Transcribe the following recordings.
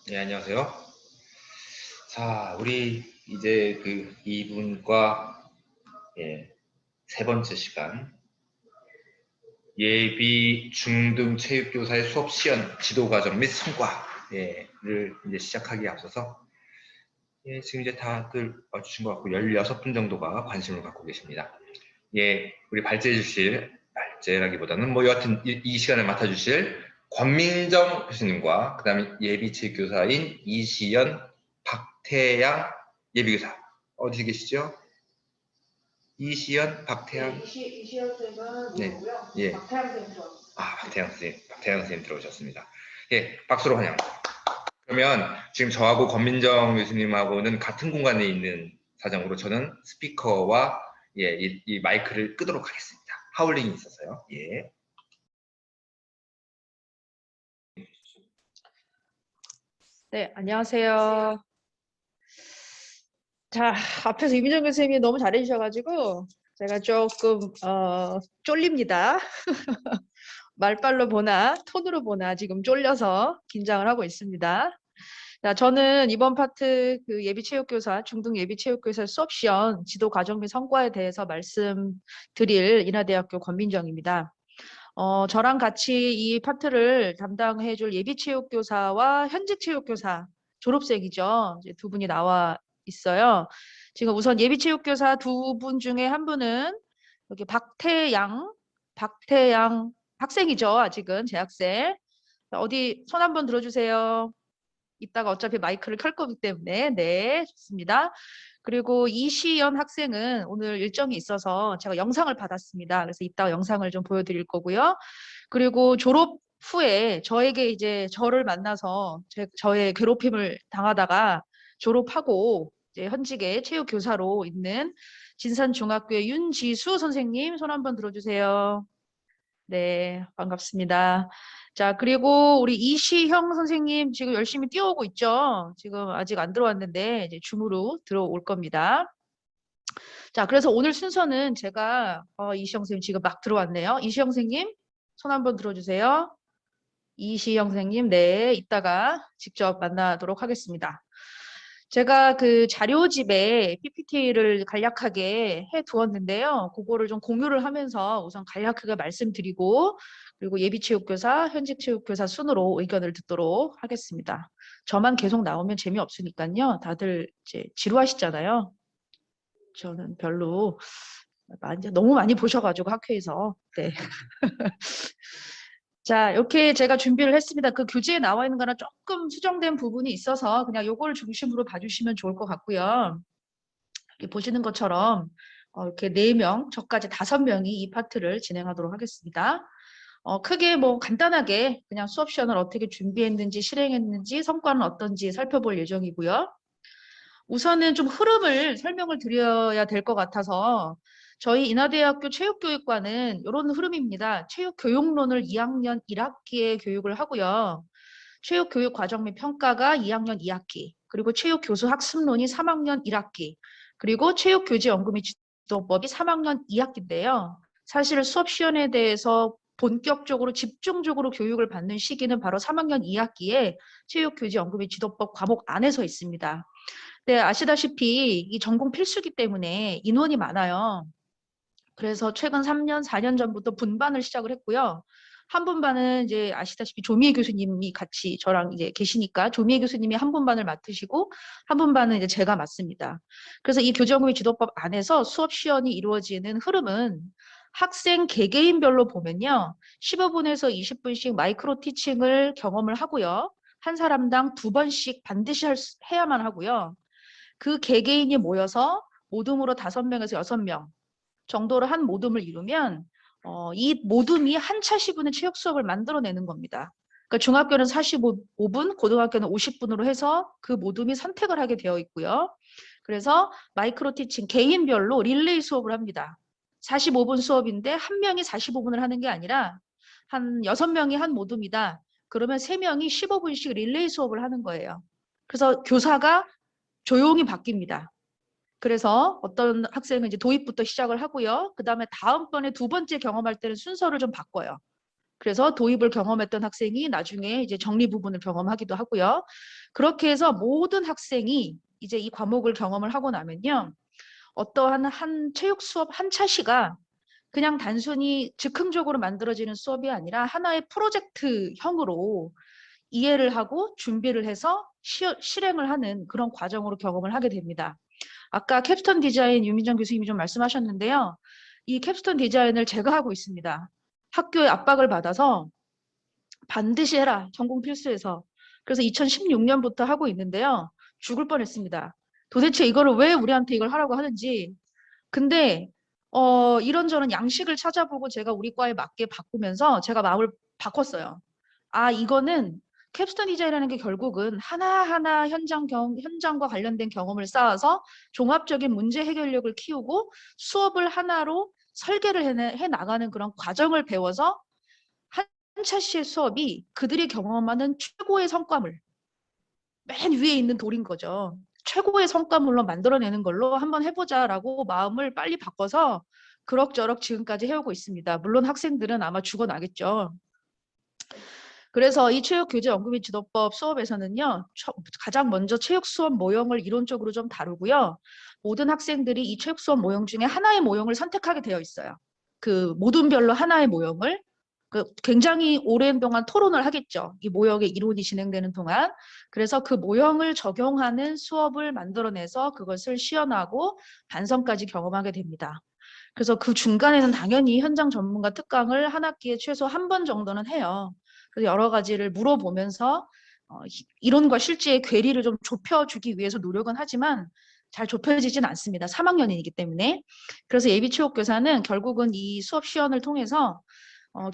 네, 안녕하세요. 자, 우리 이제 그 2분과 세 번째 시간 예비 중등 체육교사의 수업 시연 지도 과정 및 성과를 이제 시작하기에 앞서서 지금 이제 다들 와주신 것 같고 16분 정도가 관심을 갖고 계십니다. 우리 발제라기보다는 뭐 여하튼 이 시간을 맡아주실 권민정 교수님과 그 다음에 예비체육교사인 이시연, 박태양 예비교사 어디 계시죠? 이시연, 박태양. 네, 이시연 쌤은 네. 누구고요? 예. 박태양 쌤 들어오셨습니다. 박태양 선생님 들어오셨습니다. 박수로 환영합니다. 그러면 지금 저하고 권민정 교수님하고는 같은 공간에 있는 사정으로 저는 스피커와 이 마이크를 끄도록 하겠습니다. 하울링이 있어서요. 네, 안녕하세요. 자, 앞에서 이민정 교수님이 너무 잘해주셔가지고 제가 조금 쫄립니다. 말빨로 보나 톤으로 보나 지금 쫄려서 긴장을 하고 있습니다. 자, 저는 이번 파트 그 예비체육교사, 중등 예비체육교사 수업 시연 지도 과정 및 성과에 대해서 말씀드릴 인하대학교 권민정입니다. 저랑 같이 이 파트를 담당해줄 예비체육교사와 현직체육교사 졸업생이죠. 이제 두 분이 나와 있어요. 지금 우선 예비체육교사 두 분 중에 한 분은 여기 박태양 학생이죠. 아직은 재학생. 어디 손 한번 들어주세요. 이따가 어차피 마이크를 켤 거기 때문에. 네, 좋습니다. 그리고 이시연 학생은 오늘 일정이 있어서 제가 영상을 받았습니다. 그래서 이따가 영상을 좀 보여드릴 거고요. 그리고 졸업 후에 저에게 이제 저를 만나서 저의 괴롭힘을 당하다가 졸업하고 이제 현직의 체육교사로 있는 진산중학교의 윤지수 선생님 손 한번 들어주세요. 네, 반갑습니다. 자, 그리고 우리 이시형 선생님 지금 열심히 뛰어오고 있죠? 지금 아직 안 들어왔는데 이제 줌으로 들어올 겁니다. 자, 그래서 오늘 순서는 제가 이시형 선생님 지금 막 들어왔네요. 이시형 선생님 손 한번 들어주세요. 이시형 선생님, 네, 이따가 직접 만나도록 하겠습니다. 제가 그 자료집에 PPT를 간략하게 해 두었는데요. 그거를 좀 공유를 하면서 우선 간략하게 말씀드리고 그리고 예비체육교사, 현직체육교사 순으로 의견을 듣도록 하겠습니다. 저만 계속 나오면 재미없으니까요. 다들 이제 지루하시잖아요. 저는 별로 너무 많이 보셔가지고 학회에서. 네. 자, 이렇게 제가 준비를 했습니다. 그 교재에 나와 있는 거랑 조금 수정된 부분이 있어서 그냥 요거를 중심으로 봐주시면 좋을 것 같고요. 이렇게 보시는 것처럼 이렇게 4명, 저까지 5명이 이 파트를 진행하도록 하겠습니다. 크게 뭐 간단하게 그냥 수업 시간을 어떻게 준비했는지 실행했는지 성과는 어떤지 살펴볼 예정이고요. 우선은 좀 흐름을 설명을 드려야 될 것 같아서 저희 인하대학교 체육교육과는 이런 흐름입니다. 체육교육론을 2학년 1학기에 교육을 하고요. 체육교육 과정 및 평가가 2학년 2학기, 그리고 체육교수 학습론이 3학년 1학기, 그리고 체육교재 연구 및 지도법이 3학년 2학기인데요. 사실 수업 시연에 대해서 본격적으로 집중적으로 교육을 받는 시기는 바로 3학년 2학기에 체육교재 연구 및 지도법 과목 안에서 있습니다. 네, 아시다시피 이 전공 필수기 때문에 인원이 많아요. 그래서 최근 3년, 4년 전부터 분반을 시작을 했고요. 한 분반은 이제 아시다시피 조미애 교수님이 같이 저랑 이제 계시니까 조미애 교수님이 한 분반을 맡으시고 한 분반은 이제 제가 맡습니다. 그래서 이 교정의 지도법 안에서 수업 시연이 이루어지는 흐름은 학생 개개인별로 보면요. 15분에서 20분씩 마이크로 티칭을 경험을 하고요. 한 사람당 2번씩 반드시 해야만 하고요. 그 개개인이 모여서 모둠으로 5명에서 6명 정도로 한 모둠을 이루면 이 모둠이 한 차 시분의 체육 수업을 만들어내는 겁니다. 그러니까 중학교는 45분, 고등학교는 50분으로 해서 그 모둠이 선택을 하게 되어 있고요. 그래서 마이크로 티칭 개인별로 릴레이 수업을 합니다. 45분 수업인데 한 명이 45분을 하는 게 아니라 한 6명이 한 모둠이다. 그러면 3명이 15분씩 릴레이 수업을 하는 거예요. 그래서 교사가 조용히 바뀝니다. 그래서 어떤 학생은 이제 도입부터 시작을 하고요. 그 다음에 다음번에 2번째 경험할 때는 순서를 좀 바꿔요. 그래서 도입을 경험했던 학생이 나중에 이제 정리 부분을 경험하기도 하고요. 그렇게 해서 모든 학생이 이제 이 과목을 경험을 하고 나면요. 어떠한 한 체육 수업 한 차시가 그냥 단순히 즉흥적으로 만들어지는 수업이 아니라 하나의 프로젝트형으로 이해를 하고 준비를 해서 실행을 하는 그런 과정으로 경험을 하게 됩니다. 아까 캡스톤 디자인 유민정 교수님이 좀 말씀하셨는데요. 이 캡스톤 디자인을 제가 하고 있습니다. 학교의 압박을 받아서 반드시 해라. 전공 필수에서. 그래서 2016년부터 하고 있는데요. 죽을 뻔했습니다. 도대체 이거를 왜 우리한테 이걸 하라고 하는지. 근데 이런저런 양식을 찾아보고 제가 우리 과에 맞게 바꾸면서 제가 마음을 바꿨어요. 아, 이거는 캡스톤 디자인이라는 게 결국은 하나하나 현장과 관련된 경험을 쌓아서 종합적인 문제 해결력을 키우고 수업을 하나로 설계를 해 나가는 그런 과정을 배워서 한 차시의 수업이 그들이 경험하는 최고의 성과물, 맨 위에 있는 돌인 거죠. 최고의 성과물로 만들어내는 걸로 한번 해보자라고 마음을 빨리 바꿔서 그럭저럭 지금까지 해오고 있습니다. 물론 학생들은 아마 죽어나겠죠. 그래서 이 체육교재 연구 및 지도법 수업에서는요. 가장 먼저 체육 수업 모형을 이론적으로 좀 다루고요. 모든 학생들이 이 체육 수업 모형 중에 하나의 모형을 선택하게 되어 있어요. 그 모둠별로 하나의 모형을 굉장히 오랜 동안 토론을 하겠죠. 이 모형의 이론이 진행되는 동안. 그래서 그 모형을 적용하는 수업을 만들어내서 그것을 시연하고 반성까지 경험하게 됩니다. 그래서 그 중간에는 당연히 현장 전문가 특강을 한 학기에 최소 한 번 정도는 해요. 그래서 여러 가지를 물어보면서 이론과 실제의 괴리를 좀 좁혀주기 위해서 노력은 하지만 잘 좁혀지진 않습니다. 3학년이기 때문에. 그래서 예비체육교사는 결국은 이 수업 시연을 통해서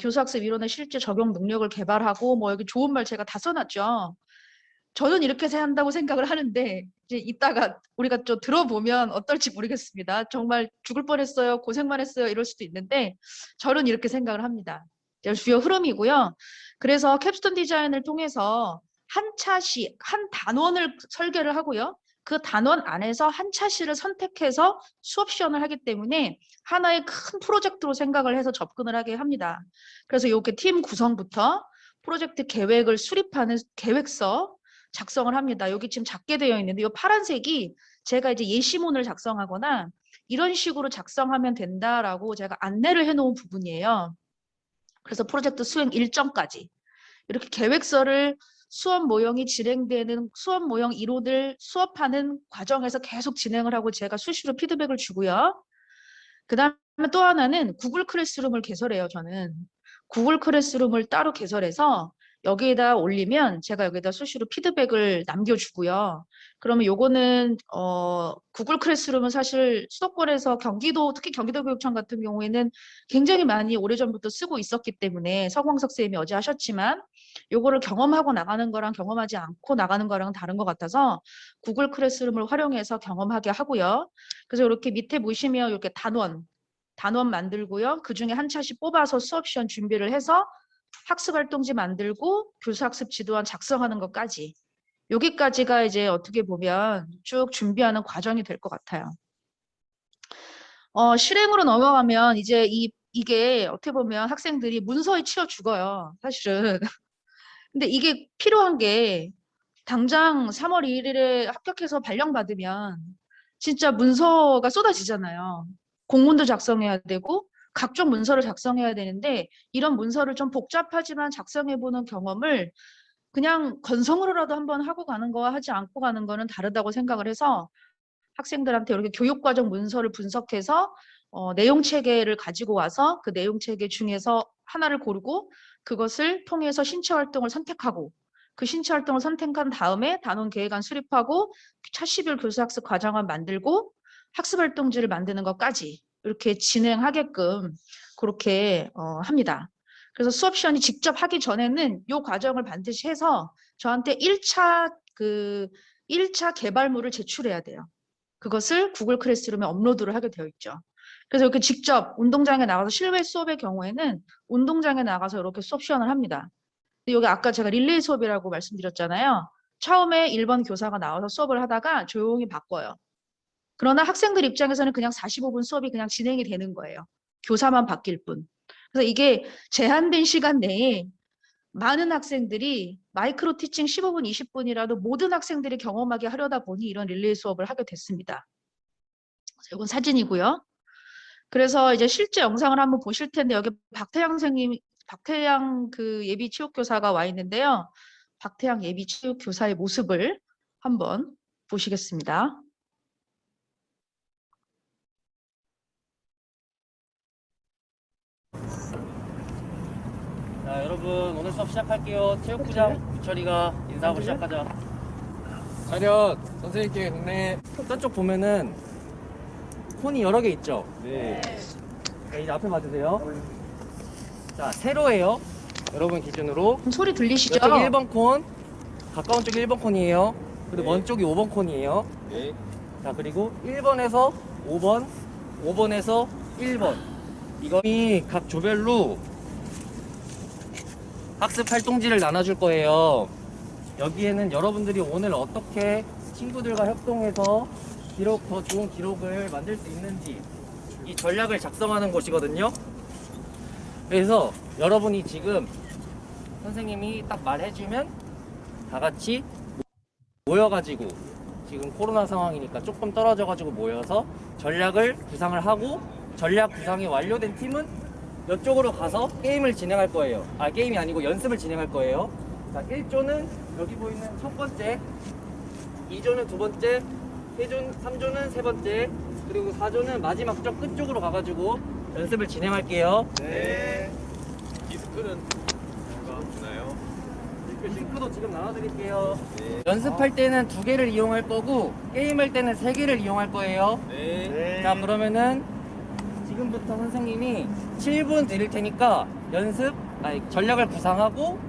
교수학습 이론의 실제 적용 능력을 개발하고 뭐 여기 좋은 말 제가 다 써놨죠. 저는 이렇게 한다고 생각을 하는데 이제 이따가 우리가 좀 들어보면 어떨지 모르겠습니다. 정말 죽을 뻔했어요. 고생만 했어요. 이럴 수도 있는데 저는 이렇게 생각을 합니다. 주요 흐름이고요. 그래서 캡스톤 디자인을 통해서 한 차시, 한 단원을 설계를 하고요. 그 단원 안에서 한 차시를 선택해서 수업 시연을 하기 때문에 하나의 큰 프로젝트로 생각을 해서 접근을 하게 합니다. 그래서 이렇게 팀 구성부터 프로젝트 계획을 수립하는 계획서 작성을 합니다. 여기 지금 작게 되어 있는데 이 파란색이 제가 이제 예시문을 작성하거나 이런 식으로 작성하면 된다라고 제가 안내를 해놓은 부분이에요. 그래서 프로젝트 수행 일정까지 이렇게 계획서를 수업 모형이 진행되는 수업 모형 이론을 수업하는 과정에서 계속 진행을 하고 제가 수시로 피드백을 주고요. 그 다음에 또 하나는 구글 클래스룸을 개설해요. 저는 구글 클래스룸을 따로 개설해서 여기에다 올리면 제가 여기다 수시로 피드백을 남겨주고요. 그러면 요거는 구글 클래스룸은 사실 수도권에서 경기도 특히 경기도교육청 같은 경우에는 굉장히 많이 오래전부터 쓰고 있었기 때문에 서광석 쌤이 어제 하셨지만 요거를 경험하고 나가는 거랑 경험하지 않고 나가는 거랑 다른 것 같아서 구글 클래스룸을 활용해서 경험하게 하고요. 그래서 이렇게 밑에 보시면 이렇게 단원 만들고요. 그중에 한 차씩 뽑아서 수업 시연 준비를 해서 학습활동지 만들고 교수학습 지도안 작성하는 것까지 여기까지가 이제 어떻게 보면 쭉 준비하는 과정이 될 것 같아요. 실행으로 넘어가면 이제 이게 어떻게 보면 학생들이 문서에 치여 죽어요. 사실은. 근데 이게 필요한 게 당장 3월 2일에 합격해서 발령받으면 진짜 문서가 쏟아지잖아요. 공문도 작성해야 되고 각종 문서를 작성해야 되는데 이런 문서를 좀 복잡하지만 작성해보는 경험을 그냥 건성으로라도 한번 하고 가는 거와 하지 않고 가는 거는 다르다고 생각을 해서 학생들한테 이렇게 교육과정 문서를 분석해서 내용 체계를 가지고 와서 그 내용 체계 중에서 하나를 고르고 그것을 통해서 신체 활동을 선택하고 그 신체 활동을 선택한 다음에 단원 계획안 수립하고 차시별 교수학습 과정안 만들고 학습활동지를 만드는 것까지 이렇게 진행하게끔 그렇게 합니다. 그래서 수업 시간이 직접 하기 전에는 이 과정을 반드시 해서 저한테 1차 개발물을 제출해야 돼요. 그것을 구글 클래스룸에 업로드를 하게 되어 있죠. 그래서 이렇게 직접 운동장에 나가서 실외 수업의 경우에는 운동장에 나가서 이렇게 수업 시연을 합니다. 근데 여기 아까 제가 릴레이 수업이라고 말씀드렸잖아요. 처음에 1번 교사가 나와서 수업을 하다가 조용히 바꿔요. 그러나 학생들 입장에서는 그냥 45분 수업이 그냥 진행이 되는 거예요. 교사만 바뀔 뿐. 그래서 이게 제한된 시간 내에 많은 학생들이 마이크로 티칭 15분, 20분이라도 모든 학생들이 경험하게 하려다 보니 이런 릴레이 수업을 하게 됐습니다. 이건 사진이고요. 그래서 이제 실제 영상을 한번 보실 텐데 여기 박태양 선생님, 박태양 그 예비 체육교사가 와 있는데요. 박태양 예비 체육교사의 모습을 한번 보시겠습니다. 자, 여러분 오늘 수업 시작할게요. 체육부장 유철이가 인사하고 시작하자. 차렷! 선생님께 국내. 저쪽 보면은 콘이 여러 개 있죠? 네. 이제 앞에 봐주세요. 자, 세로예요. 여러분 기준으로. 소리 들리시죠? 이쪽 1번 콘, 가까운 쪽이 1번 콘이에요. 그리고 먼 쪽이 5번 콘이에요. 네. 자, 그리고 1번에서 5번, 5번에서 1번. 이거이 각 조별로 학습 활동지를 나눠줄 거예요. 여기에는 여러분들이 오늘 어떻게 친구들과 협동해서 더 좋은 기록을 만들 수 있는지 이 전략을 작성하는 곳이거든요. 그래서 여러분이 지금 선생님이 딱 말해주면 다 같이 모여가지고 지금 코로나 상황이니까 조금 떨어져가지고 모여서 전략을 구상을 하고 전략 구상이 완료된 팀은 이쪽으로 가서 게임을 진행할 거예요. 아, 게임이 아니고 연습을 진행할 거예요. 자, 1조는 여기 보이는 첫 번째, 2조는 두 번째, 3조는 세 번째, 그리고 4조는 마지막 쪽 끝쪽으로 가가지고 연습을 진행할게요. 네. 디스크는 누가 주나요? 싱크도 지금 나눠드릴게요. 네. 연습할 때는 2개를 이용할 거고 게임할 때는 3개를 이용할 거예요. 네. 자, 그러면은 지금부터 선생님이 7분 드릴 테니까 전략을 구상하고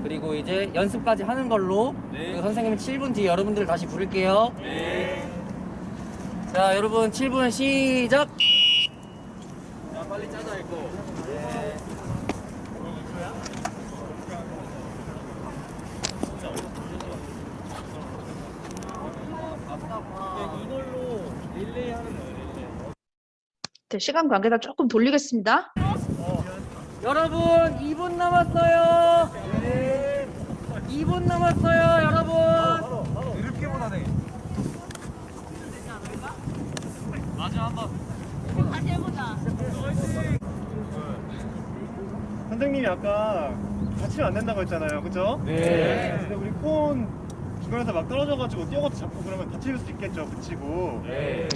그리고 이제 연습까지 하는 걸로. 네. 그리고 선생님은 7분 뒤에 여러분들 다시 부를게요. 네. 자, 여러분 7분 시작. 자, 빨리 짜자, 이거. 네. 이걸로 릴레이 하는 거예요. 네, 시간 관계상 조금 돌리겠습니다. 여러분 2분 남았어요. 네. 2분 남았어요, 여러분. 이렇게 못하네. 선생님이 아까 다치면 안 된다고 했잖아요, 그죠? 네. 근데 우리 콘 주변에서 막 떨어져가지고 뛰어가서 잡고 그러면 다칠 수 있겠죠, 붙이고. 네.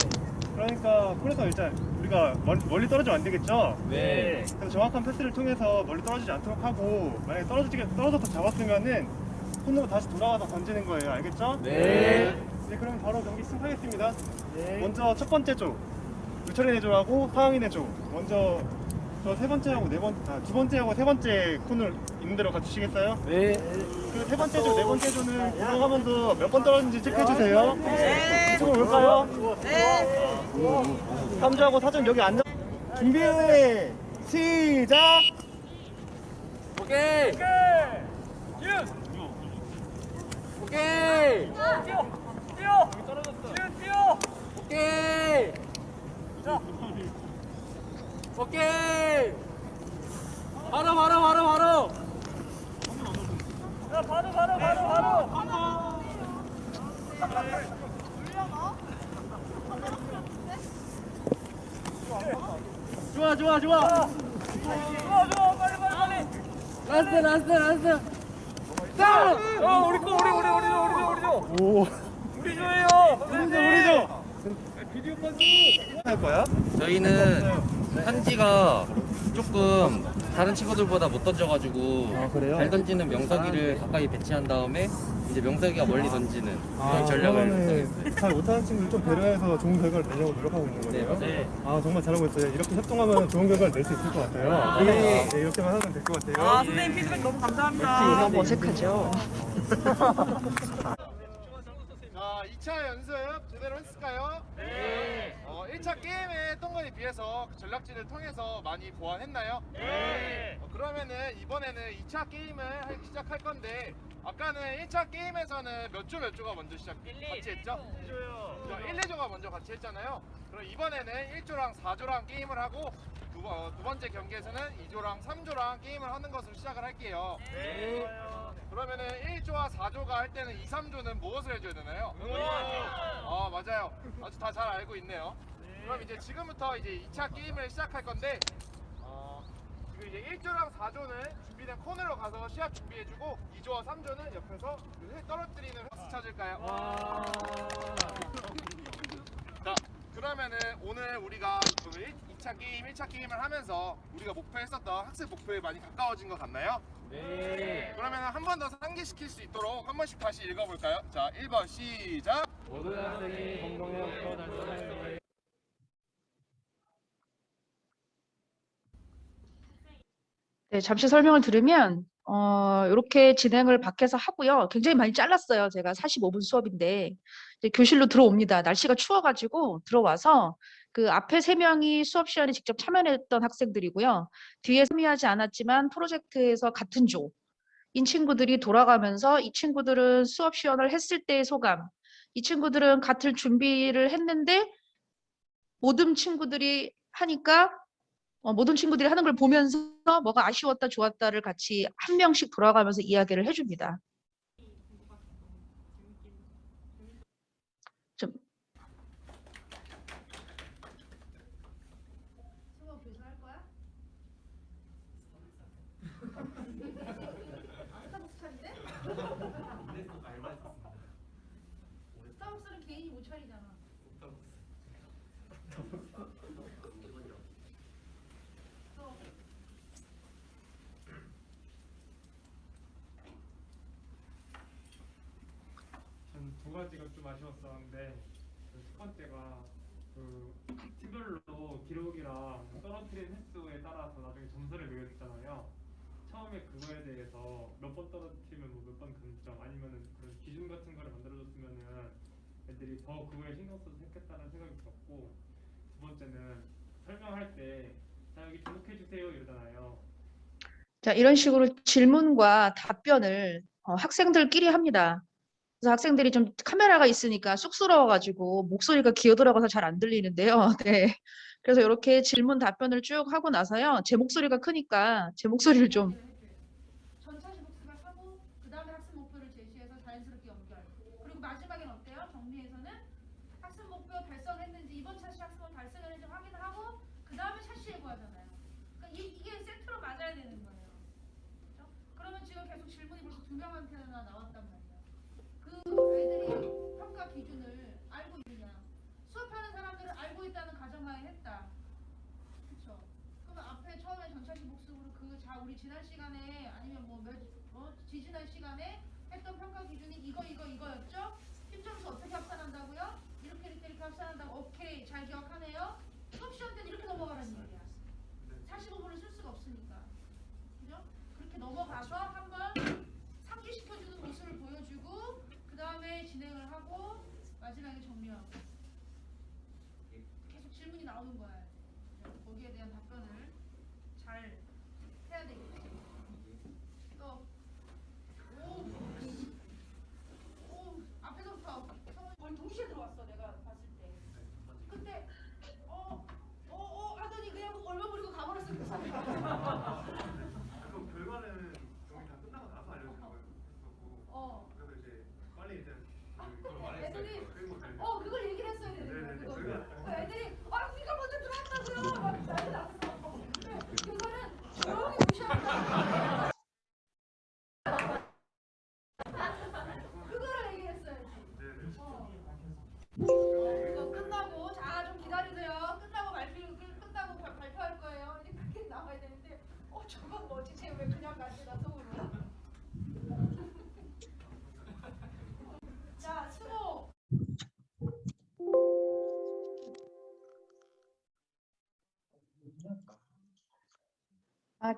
그러니까 콘에서 일단 우리가 멀리 떨어지면 안 되겠죠? 네. 그래서 정확한 패스를 통해서 멀리 떨어지지 않도록 하고, 만약에 떨어져서 잡았으면은 콘으로 다시 돌아와서 던지는 거예요, 알겠죠? 네. 네, 그럼 바로 경기 시작하겠습니다. 네. 먼저 첫 번째 조, 유철이 내조하고 상황이 내조. 먼저 저 세 번째하고 두 번째하고 세 번째 콘을 있는 대로 가주시겠어요? 네. 그 세 번째 조, 네 번째 조는 구성하면서 몇 번 떨어졌는지 체크해 주세요. 네. 이쪽으로 올까요? 네. 3조하고 4조는 여기 앉아. 준비. 시작. 오케이. 오케이. 오케이. 오케이. 바로. 야, 바로. 좋아. 빨리. 라스트. 자! 우리 거. 오. 우리 조예요. 우리 조. 비디오 편지. 할 거야? 저희는 현지가 조금 다른 친구들보다 못 던져가지고 아, 그래요? 잘 던지는 명석이를 가까이 배치한 다음에 이제 명석이가 멀리 던지는 그런 전략을 구성했어요. 잘 못하는 친구를 좀 배려해서 좋은 결과를 내려고 노력하고 있는 거예요. 네. 아, 정말 잘하고 있어요. 이렇게 협동하면 좋은 결과를 낼 수 있을 것 같아요. 네. 네, 이렇게만 하면 될 것 같아요. 선생님 피드백 너무 감사합니다. 너무 어색하죠? 자, 2차 연습 제대로 했을까요? 네. 1차 게임에 했던 거에 비해서 그 전략진을 통해서 많이 보완했나요? 네. 그러면은 이번에는 2차 게임을 시작할 건데 아까는 1차 게임에서는 몇 조가 먼저 같이 했죠? 1, 2조가 먼저 같이 했잖아요. 그럼 이번에는 1조랑 4조랑 게임을 하고 두 번째 경기에서는 2조랑 3조랑 게임을 하는 것으로 시작을 할게요. 네. 그러면은 1조와 4조가 할 때는 2, 3조는 무엇을 해줘야 되나요? 맞아요. 아주 다 잘 알고 있네요. 그럼 이제 지금부터 이제 2차 게임을 시작할 건데 지금 이제 1조랑 4조는 준비된 코너로 가서 시합 준비해주고 2조와 3조는 옆에서 그 떨어뜨리는 획수 찾을까요? 자, 그러면은 오늘 우리가 그 2차 게임, 1차 게임을 하면서 우리가 목표했었던 학습 목표에 많이 가까워진 것 같나요? 네. 그러면 한 번 더 상기시킬 수 있도록 한 번씩 다시 읽어볼까요? 자, 1번 시작! 모든 학생이 공동의 목표 달성할 때 네, 잠시 설명을 들으면 이렇게 진행을 밖에서 하고요. 굉장히 많이 잘랐어요. 제가 45분 수업인데 이제 교실로 들어옵니다. 날씨가 추워가지고 들어와서 그 앞에 3명이 수업 시간에 직접 참여했던 학생들이고요. 뒤에 참여하지 않았지만 프로젝트에서 같은 조인 친구들이 돌아가면서 이 친구들은 수업 시연을 했을 때의 소감, 이 친구들은 같은 준비를 했는데 모든 친구들이 하니까 모든 친구들이 하는 걸 보면서 뭐가 아쉬웠다 좋았다를 같이 한 명씩 돌아가면서 이야기를 해줍니다. 좀 수업 교수할 거야? 스타벅스 차린대? 스타벅스는 개인이 못 차리잖아. 전 두 가지가 좀 아쉬웠었는데 첫 번째가 그 팀별로 기록이랑 떨어뜨린 횟수에 따라서 나중에 점수를 매겨줬잖아요. 처음에 그거에 대해서 몇 번 떨어뜨리면 뭐 몇 번 감점 아니면은 그런 기준 같은 거를 만들어줬으면은 애들이 더 그거에 신경 써서 했겠다는 생각이 들었고, 두 번째는 설명할 때 자 여기 주목해 주세요 이러잖아요. 자, 이런 식으로 질문과 답변을 학생들끼리 합니다. 그래서 학생들이 좀 카메라가 있으니까 쑥스러워가지고 목소리가 기어들어가서 잘 안 들리는데요. 네. 그래서 이렇게 질문 답변을 쭉 하고 나서요. 제 목소리가 크니까 제 목소리를 좀 전차시 복습을 하고 그 다음에 학습 목표를 제시해서 자연스럽게 연결. 그리고 마지막엔 어때요? 정리해서는 학습 목표 달성했는지 이번 차시 학습을 달성했는지 확인하고 그 다음에 차시 예고하잖아요. 그러니까 이게 세트로 맞아야 되는 거예요. 그렇죠? 그러면 지금 계속 질문이 벌써 2명한테나 나왔단 말이에요. 그 애들이 평가 기준을 알고 있느냐? 수업하는 사람들은 알고 있다는 가정하에 했다. 그렇죠? 그러면 앞에 처음에 전차시 복습으로 우리 지난 시간에 아니면 지지난 시간에 했던 평가 기준이 이거였죠? 팀점수 어떻게 합산한다고요? 이렇게 합산한다고. 오케이, 잘 기억하네요. 수업 시험 때는 이렇게 넘어가라는 얘기야. 45분을 쓸 수가 없으니까. 그죠? 그렇게 넘어가서 한번 상기시켜주는 모습을 보여주고 그 다음에 진행을 하고 마지막에 정리하고 계속 질문이 나오는 거야. 거기에 대한 답변을 잘 해야 되겠죠. 또 앞에서부터 거의 동시에 들어왔어. 내가 봤을 때. 근데 하더니 그냥 얼마 버리고 가버렸어. 그 사람이. 그럼 결과는 저희 다 끝나고 나서 알려주는 거예요. 그래서 이제 빨리 이제 애들이 그걸 얘기를 했어야 되는 거야. 그거. 애들이 우리가 먼저 들어왔다고요. 막 난리 났어. 그거는 조용히 무시한다. 그거를 얘기했어야지. 이거 끝나고 좀 기다리세요. 끝나고 발표할 거예요. 이제 그렇게 나와야 되는데 저건 뭐지? 쟤 왜 그냥 가지? 나 속으로. 자, 수고.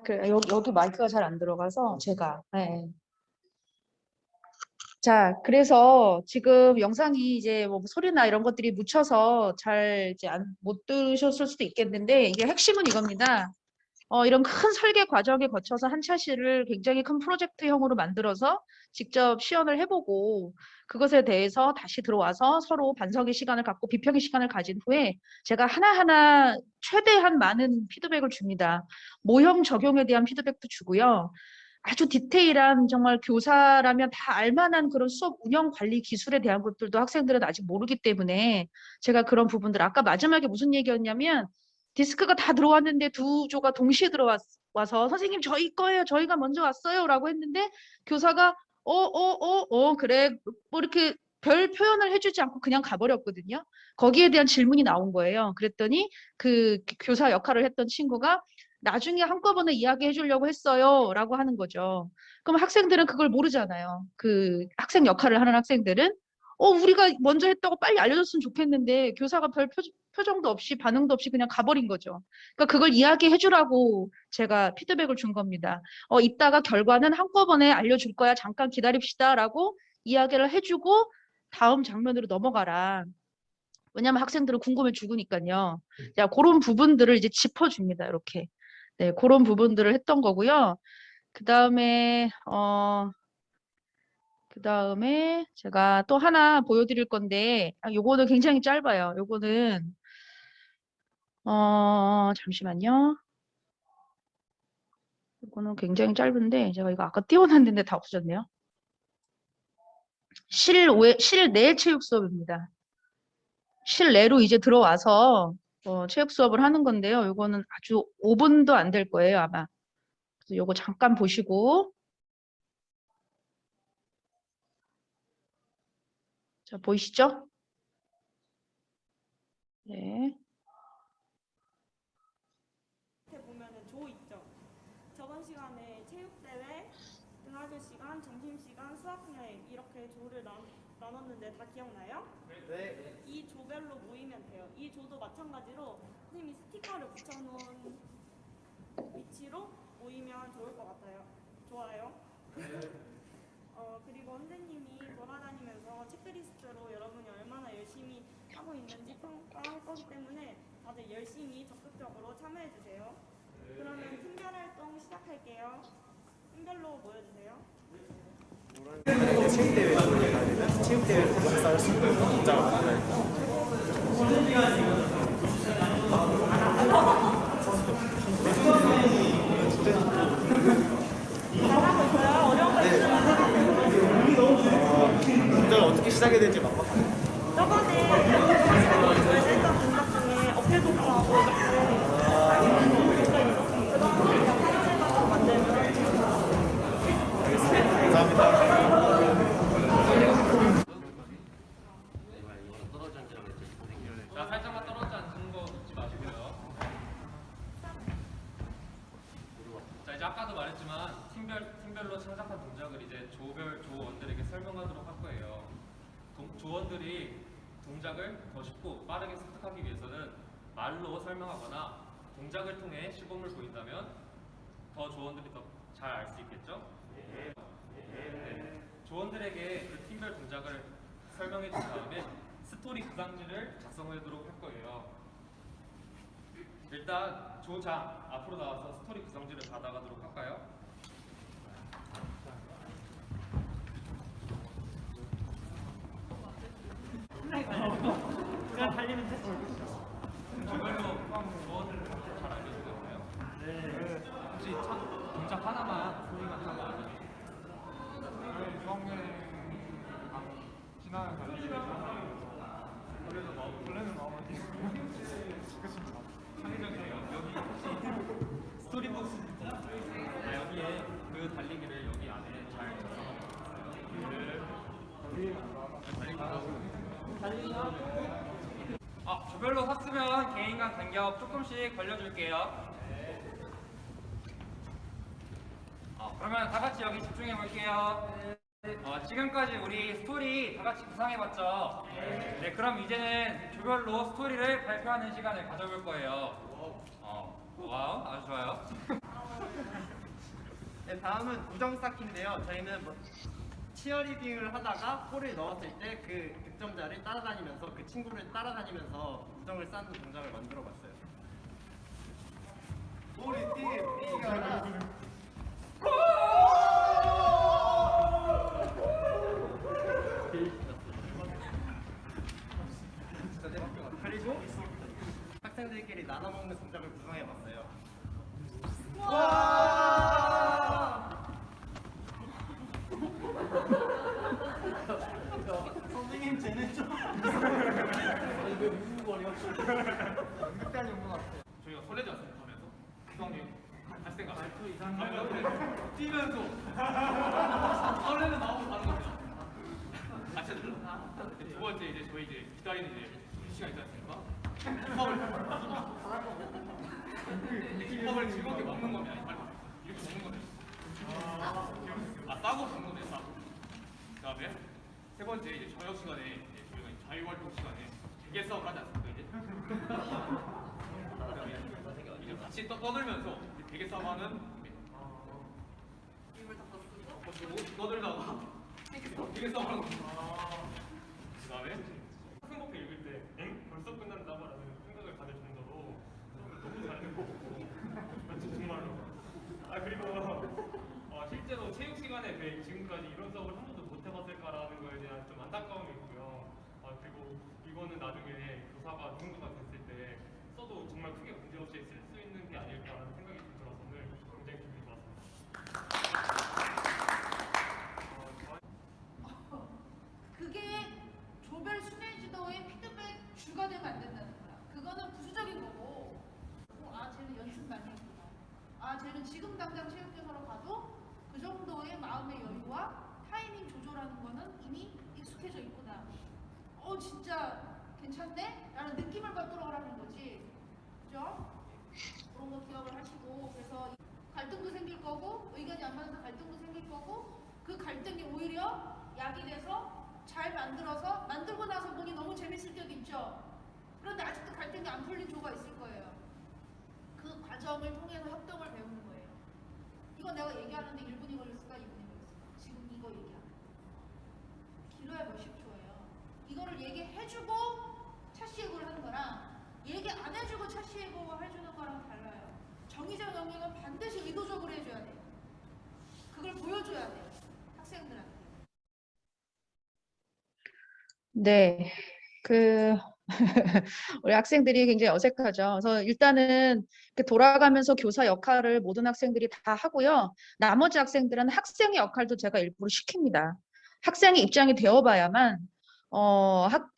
그래. 여기 마이크가 잘 안 들어가서 제가. 네. 자, 그래서 지금 영상이 이제 소리나 이런 것들이 묻혀서 잘 이제 못 들으셨을 수도 있겠는데 이게 핵심은 이겁니다. 이런 큰 설계 과정에 거쳐서 한 차시를 굉장히 큰 프로젝트형으로 만들어서 직접 시연을 해보고 그것에 대해서 다시 들어와서 서로 반성의 시간을 갖고 비평의 시간을 가진 후에 제가 하나하나 최대한 많은 피드백을 줍니다. 모형 적용에 대한 피드백도 주고요. 아주 디테일한 정말 교사라면 다 알만한 그런 수업 운영 관리 기술에 대한 것들도 학생들은 아직 모르기 때문에 제가 그런 부분들 아까 마지막에 무슨 얘기였냐면 디스크가 다 들어왔는데 두 조가 동시에 들어와서 선생님 저희 거예요. 저희가 먼저 왔어요. 라고 했는데 교사가 그래 뭐 이렇게 별 표현을 해주지 않고 그냥 가버렸거든요. 거기에 대한 질문이 나온 거예요. 그랬더니 그 교사 역할을 했던 친구가 나중에 한꺼번에 이야기해 주려고 했어요. 라고 하는 거죠. 그럼 학생들은 그걸 모르잖아요. 그 학생 역할을 하는 학생들은 우리가 먼저 했다고 빨리 알려줬으면 좋겠는데 교사가 별 표정도 없이 반응도 없이 그냥 가버린 거죠. 그러니까 그걸 이야기해 주라고 제가 피드백을 준 겁니다. 이따가 결과는 한꺼번에 알려줄 거야. 잠깐 기다립시다. 라고 이야기를 해주고 다음 장면으로 넘어가라. 왜냐하면 학생들은 궁금해 죽으니까요. 자, 그런 부분들을 이제 짚어줍니다. 이렇게. 네, 그런 부분들을 했던 거고요. 그 다음에 제가 또 하나 보여드릴 건데, 요거는 굉장히 짧아요. 요거는, 잠시만요. 요거는 굉장히 짧은데, 제가 이거 아까 띄워놨는데 다 없어졌네요. 실내 체육 수업입니다. 실내로 이제 들어와서 체육 수업을 하는 건데요. 요거는 아주 5분도 안 될 거예요, 아마. 그래서 요거 잠깐 보시고, 자, 보이시죠? 네. 이렇게 보면은 조 있죠. 저번 시간에 체육대회, 등하교 시간, 점심시간, 수학여행 이렇게 조를 나눴는데 다 기억나요? 네. 이 조별로 모이면 돼요. 이 조도 마찬가지로 선생님이 스티커를 붙여놓은 위치로 모이면 좋을 것 같아요. 좋아요? 그리고 선생님이 돌아다니면서 체크리스트로 여러분이 얼마나 열심히 하고 있는지 평가할 거기 때문에 다들 열심히 적극적으로 참여해주세요. 그러면 팀별 활동 시작할게요. 팀별로 모여주세요. 체육대회에서 쌓였습니다. 긴장을 많이 잘하고 있어요. 어려운 거 있으면 긴장을 어떻게 시작해야 될지 막막합니다. 저번에 했던 동작 중에 어깨 동작하고 이렇게 그다음 그냥 활용해서 만들면 자, 살짝만 떨어져 앉는 거 놓지 마시고요. 자, 이제 아까도 말했지만 팀별로 창작한 동작을 이제 조원들에게 설명하도록 할 거예요. 조원들이 동작을 더 쉽고 빠르게 습득하기 위해서는 말로 설명하거나 동작을 통해 시범을 보인다면 더 조원들이 더 잘 알 수 있겠죠? 네. 조원들에게 그 팀별 동작을 설명해 준 다음에 스토리 구상지를 작성하도록 할 거예요. 일단 조장 앞으로 나와서 스토리 구상지를 받아가도록 할까요? 그냥 달리면 돼. 저별로 조원들을 잘 알려주고 있나요? 네. 혹시 동작 하나만 소리만 하고 알려주세요. 지난 달리기에서 그래서 원래는 마음이 창의적이네요. 여기 혹시 스토리북 여기에 그 달리기를 여기 안에 잘 적어놓고 조별로 샀으면 개인 간 간격 조금씩 걸려줄게요. 그러면 다 같이 여기 집중해 볼게요. 지금까지 우리 스토리 다 같이 구상해봤죠? 네, 그럼 이제는 조별로 스토리를 발표하는 시간을 가져볼 거예요. 와우, 아주 좋아요. 네, 다음은 우정 쌓기인데요. 저희는 치어리딩을 하다가 골을 넣었을 때 그 득점자를 따라다니면서 그 친구를 따라다니면서 우정을 쌓는 동작을 만들어 봤어요. 그리고 학생들끼리 나눠 먹는 동작을 구성해 봤어요. 선생님 쟤는 좀 왜 우웅거려? 극단 연구 같아. 저희가 설레지 않습니까? 하면서 구성님 할 생각 말투 이상하면 뛰면서 설레는 마음으로 가는 겁니다. 같이 들라. 두 번째 이제 저희 이제 기다리는 이제 시간 있지 않습니까? 김밥을 즐겁게 먹는 거면 아니 이렇게 먹는 거네요. 싸고 먹는 거네요. 싸고. 그다음에 세 번째 이제 저녁 시간에 이제 저희가 자유활동 시간에 대게 싸움 하지 않습니까 이제? 이제 같이 떠들면서 대게 싸움하는 힘을 딱 쓰고 떠들다가 대게 싸움하는 거. 그다음에 학생복도 읽을 때 벌써 끝난다고라는 생각을 가질 정도로 너무 잘 읽고 정말로. 그리고 실제로 체육 시간에 지금까지 이런 수업을 한 번도 못 해봤을까라는 거에 대한 좀 안타까움이 있고요. 그리고 이거는 나중에 교사가 누군가가 됐을 때 써도 정말 크게 문제없이 쓸 수 있는 게 아닐까라는 생각이 좀 들어서 오늘 굉장히 기분이 좋았습니다. 그게 조별 수행 지도의 피드백 주가 되면 안 된다는 거야. 그거는 부수적인 거고. 쟤는 연습 많이 했구나. 쟤는 지금 당장 체육교사로 가도 그 정도의 마음의 여유와 타이밍 조절하는 거는 이미 익숙해져 있구나. 진짜 괜찮네? 라는 느낌을 받도록 하는 거지. 그죠? 그런 거 기억을 하시고, 그래서 갈등도 생길 거고, 의견이 안 맞아서 갈등도 생길 거고, 그 갈등이 오히려 약이 돼서 잘 만들고 나서 보니 너무 재밌을 때도 있죠. 그런데 아직도 갈등이 안 풀린 조가 있을 거예요. 그 과정을 통해서 협동을 배우는 거예요. 이건 내가 얘기하는데 1분이 걸렸을까 2분이 걸렸을까? 지금 이거 얘기하는 거. 길어야 몇십 초예요. 이거를 얘기해주고 차시예고를 하는 거랑 얘기 안 해주고 차시예고 해주는 거랑 달라요. 정의적 영역은 반드시 의도적으로 해줘야 돼요. 그걸 보여줘야 돼요. 학생들한테. 네. 우리 학생들이 굉장히 어색하죠. 그래서 일단은 돌아가면서 교사 역할을 모든 학생들이 다 하고요. 나머지 학생들은 학생의 역할도 제가 일부러 시킵니다. 학생의 입장이 되어봐야만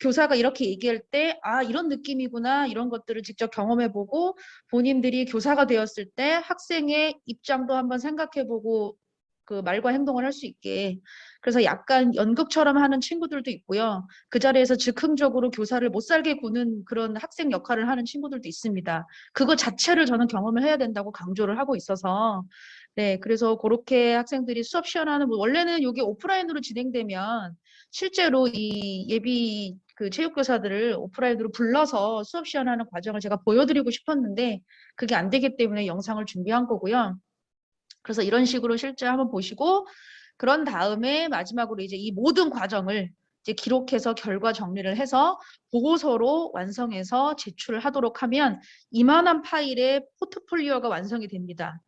교사가 이렇게 얘기할 때 이런 느낌이구나 이런 것들을 직접 경험해보고 본인들이 교사가 되었을 때 학생의 입장도 한번 생각해보고 그 말과 행동을 할 수 있게 그래서 약간 연극처럼 하는 친구들도 있고요. 그 자리에서 즉흥적으로 교사를 못 살게 구는 그런 학생 역할을 하는 친구들도 있습니다. 그거 자체를 저는 경험을 해야 된다고 강조를 하고 있어서 네, 그래서 그렇게 학생들이 수업 시연하는 원래는 이게 오프라인으로 진행되면 실제로 이 예비 그 체육교사들을 오프라인으로 불러서 수업 시연하는 과정을 제가 보여드리고 싶었는데 그게 안 되기 때문에 영상을 준비한 거고요. 그래서 이런 식으로 실제 한번 보시고 그런 다음에 마지막으로 이제 이 모든 과정을 이제 기록해서 결과 정리를 해서 보고서로 완성해서 제출을 하도록 하면 이만한 파일의 포트폴리오가 완성이 됩니다.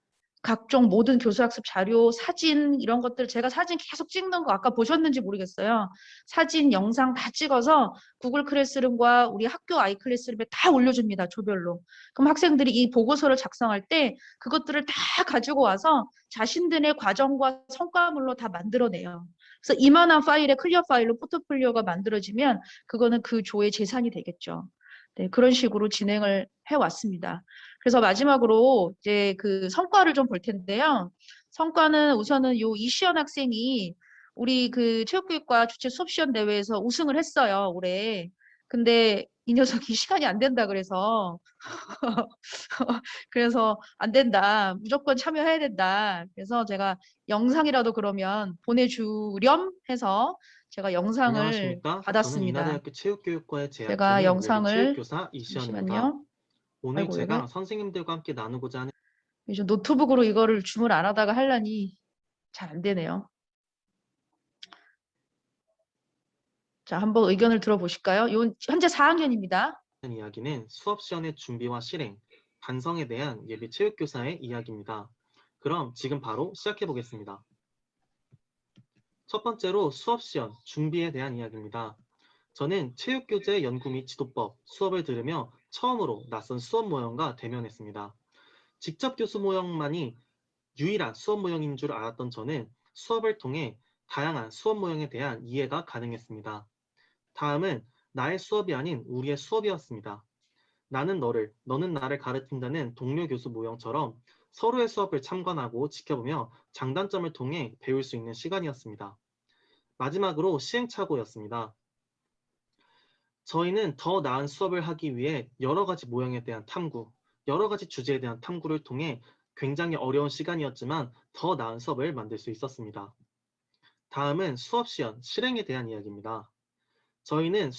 각종 모든 교수학습 자료, 사진 이런 것들 제가 사진 계속 찍는 거 아까 보셨는지 모르겠어요. 사진, 영상 다 찍어서 구글 클래스룸과 우리 학교 아이클래스룸에 다 올려줍니다. 조별로. 그럼 학생들이 이 보고서를 작성할 때 그것들을 다 가지고 와서 자신들의 과정과 성과물로 다 만들어내요. 그래서 이만한 파일에 클리어 파일로 포트폴리오가 만들어지면 그거는 그 조의 재산이 되겠죠. 네, 그런 식으로 진행을 해왔습니다. 그래서 마지막으로 이제 그 성과를 좀 볼 텐데요. 성과는 우선은 이시연 학생이 우리 그 체육교육과 주최 수업시연 대회에서 우승을 했어요, 올해. 근데 이 녀석이 시간이 안 된다 그래서 그래서 안 된다. 무조건 참여해야 된다. 그래서 제가 영상이라도 그러면 보내주렴 해서 제가 영상을 안녕하십니까. 저는 받았습니다. 인하대학교 체육교육과에 재학 제가 중인 영상을 체육교사 이시연입니다. 잠시만요. 오늘 아이고, 제가 왜? 선생님들과 함께 나누고자 하는 요즘 노트북으로 이거를 줌을 안 하다가 하려니 잘 안 되네요. 자, 한번 의견을 들어보실까요? 현재 4학년입니다. 이야기는 수업 시연의 준비와 실행, 반성에 대한 예비 체육교사의 이야기입니다. 그럼 지금 바로 시작해 보겠습니다. 첫 번째로 수업 시연, 준비에 대한 이야기입니다. 저는 체육교재 연구 및 지도법 수업을 들으며 처음으로 낯선 수업 모형과 대면했습니다. 직접 교수 모형만이 유일한 수업 모형인 줄 알았던 저는 수업을 통해 다양한 수업 모형에 대한 이해가 가능했습니다. 다음은 나의 수업이 아닌 우리의 수업이었습니다. 나는 너를, 너는 나를 가르친다는 동료 교수 모형처럼 서로의 수업을 참관하고 지켜보며 장단점을 통해 배울 수 있는 시간이었습니다. 마지막으로 시행착오였습니다. 저희는 더 나은 수업을 하기 위해 여러 가지 모형에 대한 탐구, 여러 가지 주제에 대한 탐구를 통해 굉장히 어려운 시간이었지만 더 나은 수업을 만들 수 있었습니다. 다음은 수업 시연, 실행에 대한 이야기입니다. 저희는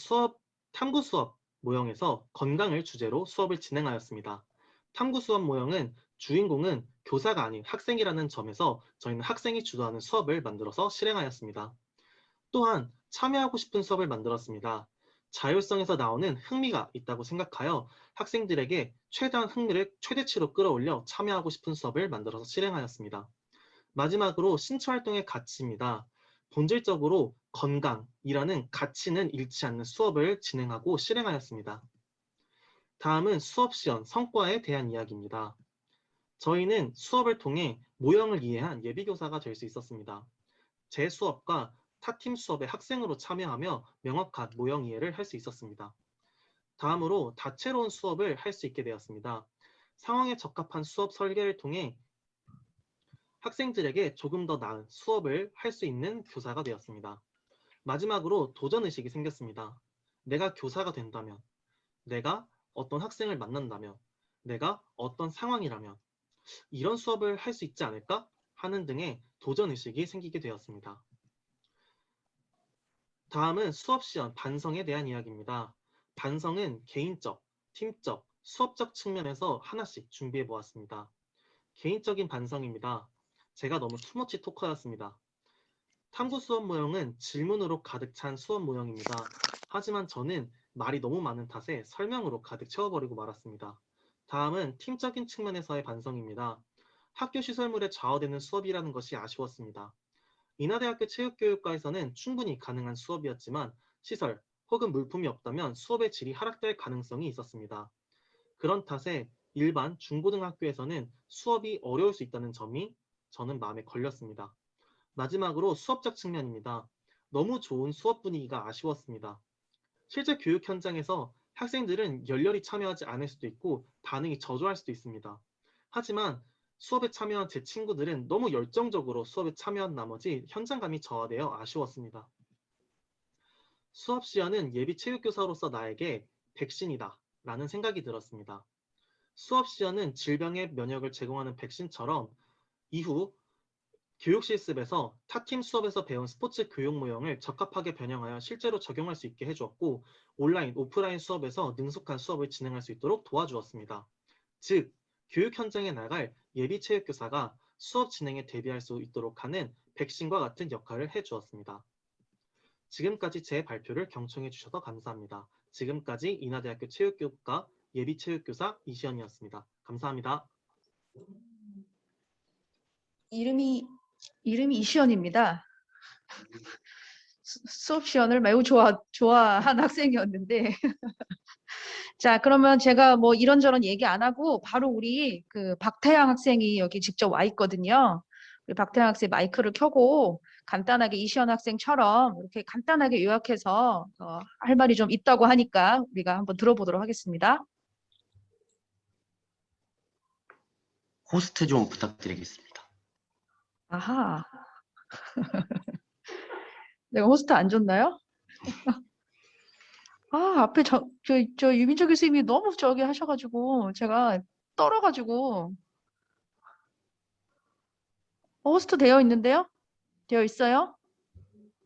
탐구 수업 모형에서 건강을 주제로 수업을 진행하였습니다. 탐구 수업 모형은 주인공은 교사가 아닌 학생이라는 점에서 저희는 학생이 주도하는 수업을 만들어서 실행하였습니다. 또한 참여하고 싶은 수업을 만들었습니다. 자율성에서 나오는 흥미가 있다고 생각하여 학생들에게 최대한 흥미를 최대치로 끌어올려 참여하고 싶은 수업을 만들어서 실행하였습니다. 마지막으로 신체활동의 가치입니다. 본질적으로 건강이라는 가치는 잃지 않는 수업을 진행하고 실행하였습니다. 다음은 수업 시연, 성과에 대한 이야기입니다. 저희는 수업을 통해 모형을 이해한 예비교사가 될 수 있었습니다. 제 수업과 타팀 수업에 학생으로 참여하며 명확한 모형 이해를 할 수 있었습니다. 다음으로 다채로운 수업을 할 수 있게 되었습니다. 상황에 적합한 수업 설계를 통해 학생들에게 조금 더 나은 수업을 할 수 있는 교사가 되었습니다. 마지막으로 도전의식이 생겼습니다. 내가 교사가 된다면, 내가 어떤 학생을 만난다면, 내가 어떤 상황이라면 이런 수업을 할 수 있지 않을까 하는 등의 도전의식이 생기게 되었습니다. 다음은 수업 시연, 반성에 대한 이야기입니다. 반성은 개인적, 팀적, 수업적 측면에서 하나씩 준비해 보았습니다. 개인적인 반성입니다. 제가 너무 투머치 토커였습니다. 탐구 수업 모형은 질문으로 가득 찬 수업 모형입니다. 하지만 저는 말이 너무 많은 탓에 설명으로 가득 채워버리고 말았습니다. 다음은 팀적인 측면에서의 반성입니다. 학교 시설물에 좌우되는 수업이라는 것이 아쉬웠습니다. 인하대학교 체육교육과에서는 충분히 가능한 수업이었지만 시설 혹은 물품이 없다면 수업의 질이 하락될 가능성이 있었습니다. 그런 탓에 일반 중고등학교에서는 수업이 어려울 수 있다는 점이 저는 마음에 걸렸습니다. 마지막으로 수업적 측면입니다. 너무 좋은 수업 분위기가 아쉬웠습니다. 실제 교육 현장에서 학생들은 열렬히 참여하지 않을 수도 있고 반응이 저조할 수도 있습니다. 하지만 수업에 참여한 제 친구들은 너무 열정적으로 수업에 참여한 나머지 현장감이 저하되어 아쉬웠습니다. 수업 시연은 예비 체육교사로서 나에게 백신이다 라는 생각이 들었습니다. 수업 시연은 질병의 면역을 제공하는 백신처럼 이후 교육 실습에서 타팀 수업에서 배운 스포츠 교육 모형을 적합하게 변형하여 실제로 적용할 수 있게 해주었고 온라인, 오프라인 수업에서 능숙한 수업을 진행할 수 있도록 도와주었습니다. 즉, 교육 현장에 나갈 예비 체육교사가 수업 진행에 대비할 수 있도록 하는 백신과 같은 역할을 해주었습니다. 지금까지 제 발표를 경청해 주셔서 감사합니다. 지금까지 인하대학교 체육교육과 예비 체육교사 이시연이었습니다. 감사합니다. 이름이 이시연입니다. 수업 시연을 매우 좋아한 학생이었는데 자, 그러면 제가 뭐 이런저런 얘기 안 하고 바로 우리 그 박태양 학생이 여기 직접 와 있거든요. 우리 박태양 학생 마이크를 켜고 간단하게 이시연 학생처럼 이렇게 간단하게 요약해서 할 말이 좀 있다고 하니까 우리가 한번 들어보도록 하겠습니다. 호스트 좀 부탁드리겠습니다. 아하. 내가 호스트 안 줬나요? 아, 앞에 저 유민철 교수님이 너무 저기 하셔가지고 제가 떨어가지고 호스트 되어 있는데요? 되어 있어요?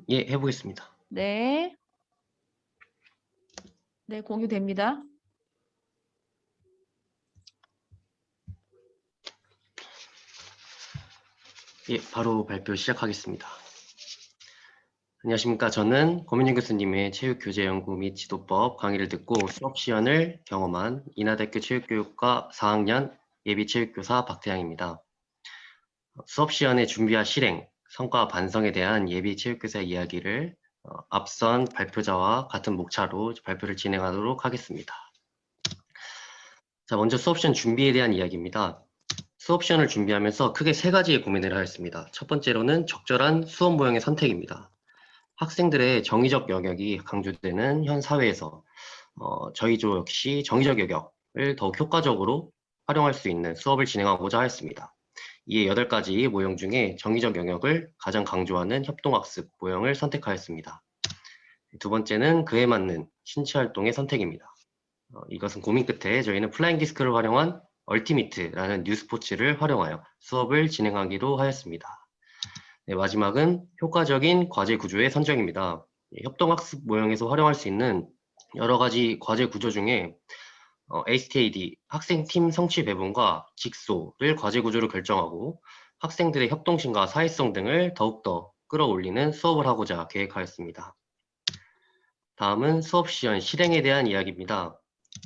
예, 해보겠습니다. 네. 네, 공유됩니다. 예, 바로 발표 시작하겠습니다. 안녕하십니까. 저는 고민희 교수님의 체육교재연구 및 지도법 강의를 듣고 수업 시연을 경험한 인하대학교 체육교육과 4학년 예비체육교사 박태양입니다. 수업 시연의 준비와 실행, 성과 반성에 대한 예비체육교사 이야기를 앞선 발표자와 같은 목차로 발표를 진행하도록 하겠습니다. 자, 먼저 수업 시연 준비에 대한 이야기입니다. 수업 시연을 준비하면서 크게 3가지의 고민을 하였습니다. 첫 번째로는 적절한 수업 모형의 선택입니다. 학생들의 정의적 영역이 강조되는 현 사회에서 저희 조 역시 정의적 영역을 더욱 효과적으로 활용할 수 있는 수업을 진행하고자 하였습니다. 이에 8가지 모형 중에 정의적 영역을 가장 강조하는 협동학습 모형을 선택하였습니다. 두 번째는 그에 맞는 신체활동의 선택입니다. 이것은 고민 끝에 저희는 플라잉 디스크를 활용한 얼티미트라는 뉴스포츠를 활용하여 수업을 진행하기로 하였습니다. 네, 마지막은 효과적인 과제 구조의 선정입니다. 협동학습 모형에서 활용할 수 있는 여러 가지 과제 구조 중에 ASTAD, 학생팀 성취 배분과 직소를 과제 구조로 결정하고 학생들의 협동심과 사회성 등을 더욱더 끌어올리는 수업을 하고자 계획하였습니다. 다음은 수업 시연 실행에 대한 이야기입니다.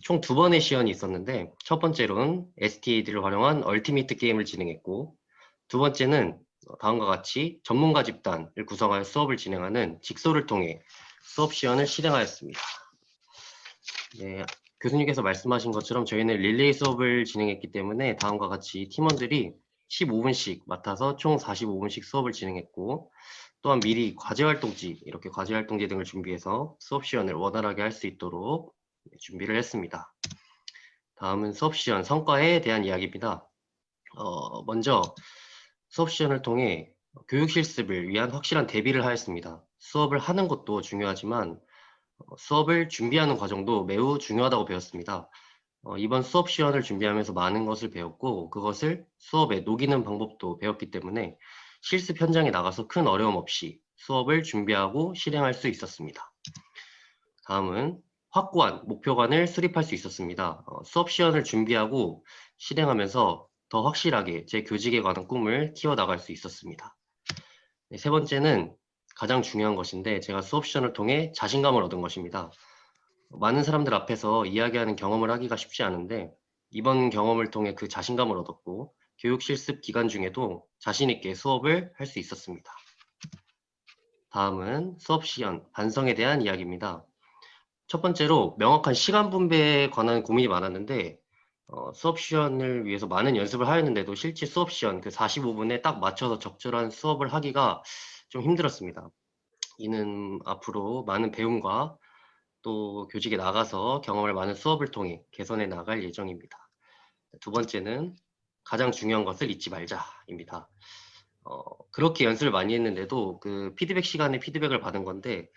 총 2번의 시연이 있었는데 첫 번째로는 STAD를 활용한 얼티미트 게임을 진행했고 두 번째는 다음과 같이 전문가 집단을 구성하여 수업을 진행하는 직소를 통해 수업 시연을 실행하였습니다. 네, 교수님께서 말씀하신 것처럼 저희는 릴레이 수업을 진행했기 때문에 다음과 같이 팀원들이 15분씩 맡아서 총 45분씩 수업을 진행했고 또한 미리 과제활동지, 이렇게 과제활동지 등을 준비해서 수업 시연을 원활하게 할 수 있도록 준비를 했습니다. 다음은 수업 시연 성과에 대한 이야기입니다. 먼저 수업 시연을 통해 교육 실습을 위한 확실한 대비를 하였습니다. 수업을 하는 것도 중요하지만 수업을 준비하는 과정도 매우 중요하다고 배웠습니다. 이번 수업 시연을 준비하면서 많은 것을 배웠고 그것을 수업에 녹이는 방법도 배웠기 때문에 실습 현장에 나가서 큰 어려움 없이 수업을 준비하고 실행할 수 있었습니다. 다음은 확고한 목표관을 수립할 수 있었습니다. 수업 시연을 준비하고 실행하면서 더 확실하게 제 교직에 관한 꿈을 키워나갈 수 있었습니다. 네, 세 번째는 가장 중요한 것인데 제가 수업 시연을 통해 자신감을 얻은 것입니다. 많은 사람들 앞에서 이야기하는 경험을 하기가 쉽지 않은데 이번 경험을 통해 그 자신감을 얻었고 교육 실습 기간 중에도 자신 있게 수업을 할 수 있었습니다. 다음은 수업 시연 반성에 대한 이야기입니다. 첫 번째로 명확한 시간 분배에 관한 고민이 많았는데 수업 시연을 위해서 많은 연습을 하였는데도 실제 수업 시연 그 45분에 딱 맞춰서 적절한 수업을 하기가 좀 힘들었습니다. 이는 앞으로 많은 배움과 또 교직에 나가서 경험을 많은 수업을 통해 개선해 나갈 예정입니다. 두 번째는 가장 중요한 것을 잊지 말자입니다. 그렇게 연습을 많이 했는데도 그 피드백 시간에 피드백을 받은 건데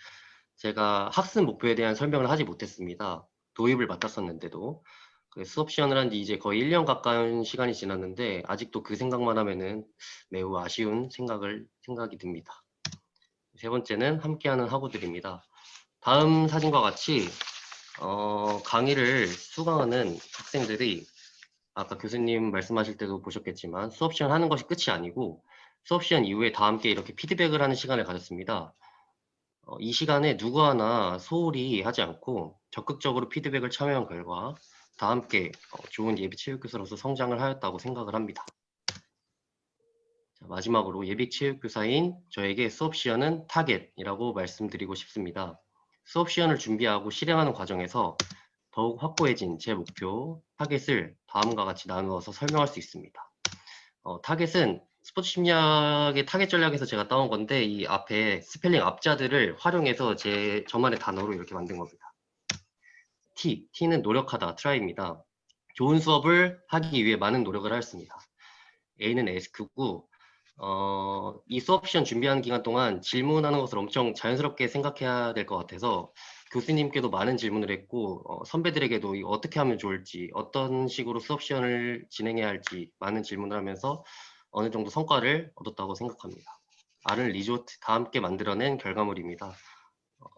제가 학습 목표에 대한 설명을 하지 못했습니다. 도입을 맡았었는데도 수업 시연을 한 지 이제 거의 1년 가까운 시간이 지났는데 아직도 그 생각만 하면은 매우 아쉬운 생각이 듭니다. 세 번째는 함께하는 학우들입니다. 다음 사진과 같이 강의를 수강하는 학생들이 아까 교수님 말씀하실 때도 보셨겠지만 수업 시연 하는 것이 끝이 아니고 수업 시연 이후에 다 함께 이렇게 피드백을 하는 시간을 가졌습니다. 이 시간에 누구 하나 소홀히 하지 않고 적극적으로 피드백을 참여한 결과 다 함께 좋은 예비체육교사로서 성장을 하였다고 생각을 합니다. 자, 마지막으로 예비체육교사인 저에게 수업 시연은 타겟이라고 말씀드리고 싶습니다. 수업 시연을 준비하고 실행하는 과정에서 더욱 확고해진 제 목표, 타겟을 다음과 같이 나누어서 설명할 수 있습니다. 타겟은 스포츠 심리학의 타겟 전략에서 제가 따온 건데 이 앞에 스펠링 앞자들을 활용해서 저만의 단어로 이렇게 만든 겁니다. T는 노력하다, try입니다. 좋은 수업을 하기 위해 많은 노력을 하였습니다. A는 ask고 이 수업 시연 준비하는 기간 동안 질문하는 것을 엄청 자연스럽게 생각해야 될 것 같아서 교수님께도 많은 질문을 했고 선배들에게도 이거 어떻게 하면 좋을지 어떤 식으로 수업 시연을 진행해야 할지 많은 질문을 하면서 어느 정도 성과를 얻었다고 생각합니다. R은 리조트, 다 함께 만들어낸 결과물입니다.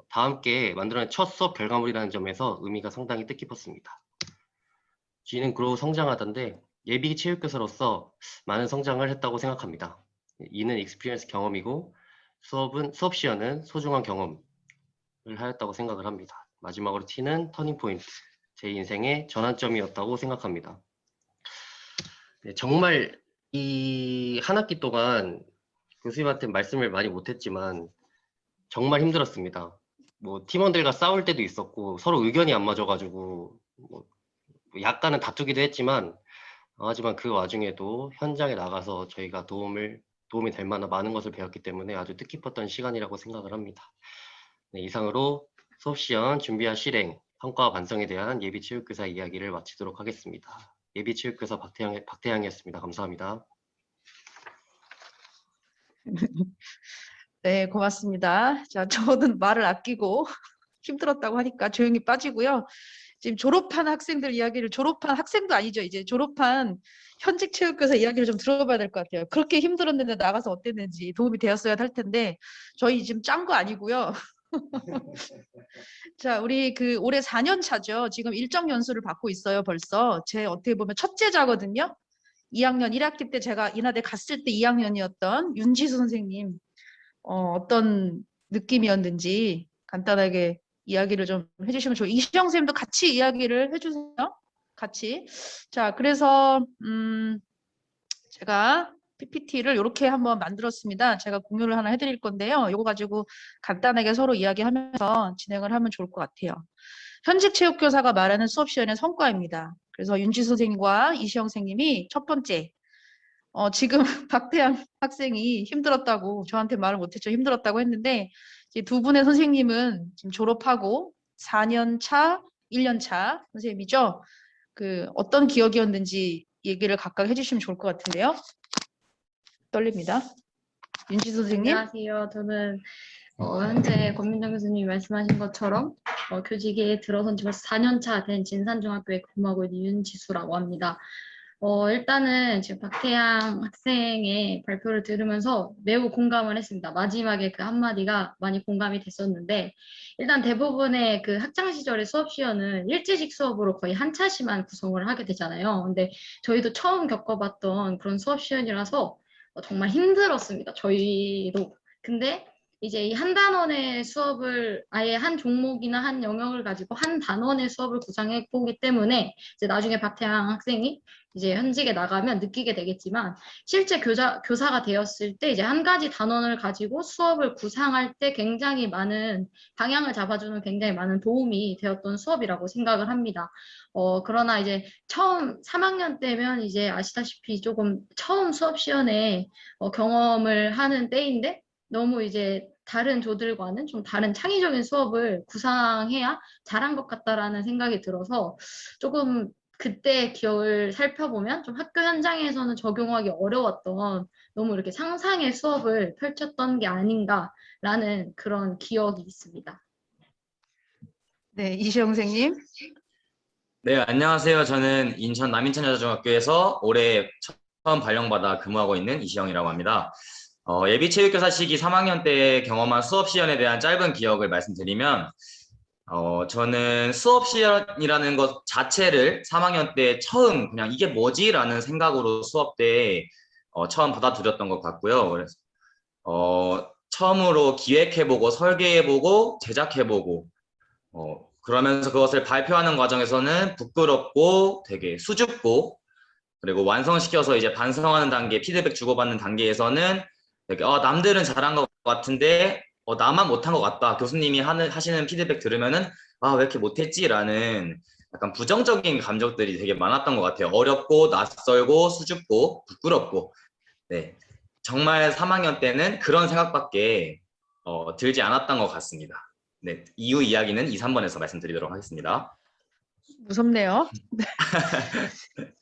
다 함께 만들어낸 첫 수업 결과물이라는 점에서 의미가 상당히 뜻깊었습니다. G는 그로우 성장하던데 예비 체육교사로서 많은 성장을 했다고 생각합니다. E는 익스피리언스 경험이고 수업 시연은 소중한 경험을 하였다고 생각을 합니다. 마지막으로 T는 터닝 포인트, 제 인생의 전환점이었다고 생각합니다. 네, 정말 이 한 학기 동안 교수님한테 말씀을 많이 못했지만 정말 힘들었습니다. 뭐 팀원들과 싸울 때도 있었고 서로 의견이 안 맞아가지고 뭐 약간은 다투기도 했지만 하지만 그 와중에도 현장에 나가서 저희가 도움이 될 만한 많은 것을 배웠기 때문에 아주 뜻깊었던 시간이라고 생각을 합니다. 네, 이상으로 수업 시연 준비와 실행, 성과와 반성에 대한 예비체육교사 이야기를 마치도록 하겠습니다. 예비체육교사 박태양이었습니다. 감사합니다. 네, 고맙습니다. 자, 저는 말을 아끼고 힘들었다고 하니까 조용히 빠지고요. 지금 졸업한 학생들 이야기를, 졸업한 학생도 아니죠. 이제 졸업한 현직 체육교사 이야기를 좀 들어봐야 될 것 같아요. 그렇게 힘들었는데 나가서 어땠는지 도움이 되었어야 할 텐데 저희 지금 짠 거 아니고요. 자, 우리 그 올해 4년 차죠. 지금 일정 연수를 받고 있어요. 벌써 제 어떻게 보면 첫째자거든요. 2학년 1학기 때 제가 인하대 갔을 때 2학년이었던 윤지수 선생님 어떤 느낌이었는지 간단하게 이야기를 좀 해주시면 좋아요. 이시영 선생님도 같이 이야기를 해주세요. 같이. 자, 그래서 제가 PPT를 이렇게 한번 만들었습니다. 제가 공유를 하나 해드릴 건데요. 이거 가지고 간단하게 서로 이야기하면서 진행을 하면 좋을 것 같아요. 현직 체육교사가 말하는 수업 시연의 성과입니다. 그래서 윤지 선생님과 이시영 선생님이 첫 번째, 지금 박태양 학생이 힘들었다고 저한테 말을 못했죠. 힘들었다고 했는데 이제 두 분의 선생님은 지금 졸업하고 4년 차, 1년 차 선생님이죠. 그 어떤 기억이었는지 얘기를 각각 해주시면 좋을 것 같은데요. 떨립니다. 윤지 선생님. 안녕하세요. 저는 현재 권민정 교수님이 말씀하신 것처럼 교직에 들어선 지 벌써 4년 차 된 진산중학교에 근무하고 있는 윤지수라고 합니다. 일단은 지금 박태양 학생의 발표를 들으면서 매우 공감을 했습니다. 마지막에 그 한마디가 많이 공감이 됐었는데 일단 대부분의 그 학창 시절의 수업 시연은 일제식 수업으로 거의 한 차시만 구성을 하게 되잖아요. 근데 저희도 처음 겪어봤던 그런 수업 시연이라서 정말 힘들었습니다. 저희도. 근데 이제 이 한 단원의 수업을 아예 한 종목이나 한 영역을 가지고 한 단원의 수업을 구상해 보기 때문에 이제 나중에 박태양 학생이 이제 현직에 나가면 느끼게 되겠지만 실제 교사가 되었을 때 이제 한 가지 단원을 가지고 수업을 구상할 때 굉장히 많은 방향을 잡아주는 굉장히 많은 도움이 되었던 수업이라고 생각을 합니다. 그러나 이제 처음 3학년 때면 이제 아시다시피 조금 처음 수업 시연에 경험을 하는 때인데 너무 이제 다른 조들과는 좀 다른 창의적인 수업을 구상해야 잘한 것 같다라는 생각이 들어서 조금 그때 기억을 살펴보면 좀 학교 현장에서는 적용하기 어려웠던 너무 이렇게 상상의 수업을 펼쳤던 게 아닌가라는 그런 기억이 있습니다. 네, 이시영 선생님. 네, 안녕하세요. 저는 인천 남인천여자중학교에서 올해 처음 발령받아 근무하고 있는 이시영이라고 합니다. 예비체육교사 시기 3학년 때 경험한 수업 시연에 대한 짧은 기억을 말씀드리면 저는 수업 시연이라는 것 자체를 3학년 때 처음 그냥 이게 뭐지? 라는 생각으로 수업 때 처음 받아들였던 것 같고요. 그래서 처음으로 기획해보고 설계해보고 제작해보고 그러면서 그것을 발표하는 과정에서는 부끄럽고 되게 수줍고 그리고 완성시켜서 이제 반성하는 단계, 피드백 주고받는 단계에서는 되게 남들은 잘한 것 같은데 나만 못한 것 같다. 교수님이 하시는 피드백 들으면은 왜 이렇게 못했지? 라는 약간 부정적인 감정들이 되게 많았던 것 같아요. 어렵고 낯설고 수줍고 부끄럽고 네, 정말 3학년 때는 그런 생각밖에 들지 않았던 것 같습니다. 네, 이후 이야기는 2, 3번에서 말씀드리도록 하겠습니다. 무섭네요.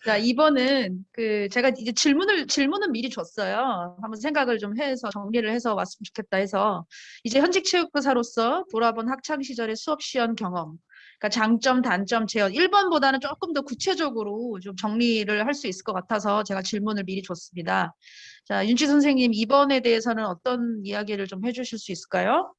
자, 2번은 제가 이제 질문은 미리 줬어요. 한번 생각을 좀 해서 정리를 해서 왔으면 좋겠다 해서 이제 현직 체육교사로서 돌아본 학창 시절의 수업 시연 경험, 그러니까 장점, 단점, 제언 1번보다는 조금 더 구체적으로 좀 정리를 할 수 있을 것 같아서 제가 질문을 미리 줬습니다. 자, 윤지 선생님 2번에 대해서는 어떤 이야기를 좀 해주실 수 있을까요?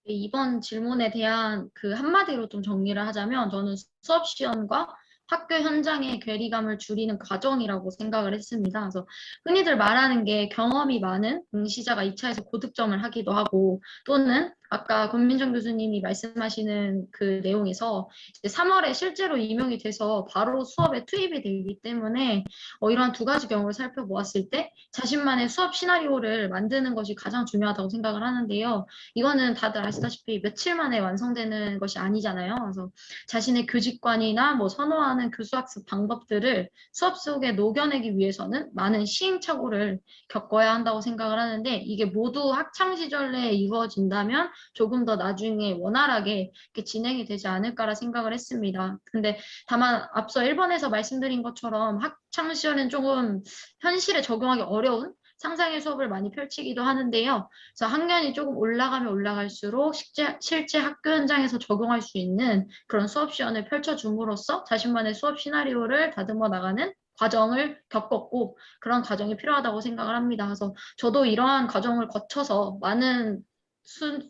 이번 질문에 대한 그 한마디로 좀 정리를 하자면 저는 수업 시연과 학교 현장의 괴리감을 줄이는 과정이라고 생각을 했습니다. 그래서 흔히들 말하는 게 경험이 많은 응시자가 2차에서 고득점을 하기도 하고 또는 아까 권민정 교수님이 말씀하시는 그 내용에서 이제 3월에 실제로 임용이 돼서 바로 수업에 투입이 되기 때문에 이러한 두 가지 경우를 살펴보았을 때 자신만의 수업 시나리오를 만드는 것이 가장 중요하다고 생각을 하는데요. 이거는 다들 아시다시피 며칠 만에 완성되는 것이 아니잖아요. 그래서 자신의 교직관이나 뭐 선호하는 교수학습 방법들을 수업 속에 녹여내기 위해서는 많은 시행착오를 겪어야 한다고 생각을 하는데 이게 모두 학창 시절에 이루어진다면 조금 더 나중에 원활하게 이렇게 진행이 되지 않을까라 생각을 했습니다. 근데 다만 앞서 1번에서 말씀드린 것처럼 학창 시절은 조금 현실에 적용하기 어려운 상상의 수업을 많이 펼치기도 하는데요. 그래서 학년이 조금 올라가면 올라갈수록 실제 학교 현장에서 적용할 수 있는 그런 수업 시연을 펼쳐줌으로써 자신만의 수업 시나리오를 다듬어 나가는 과정을 겪었고 그런 과정이 필요하다고 생각을 합니다. 그래서 저도 이러한 과정을 거쳐서 많은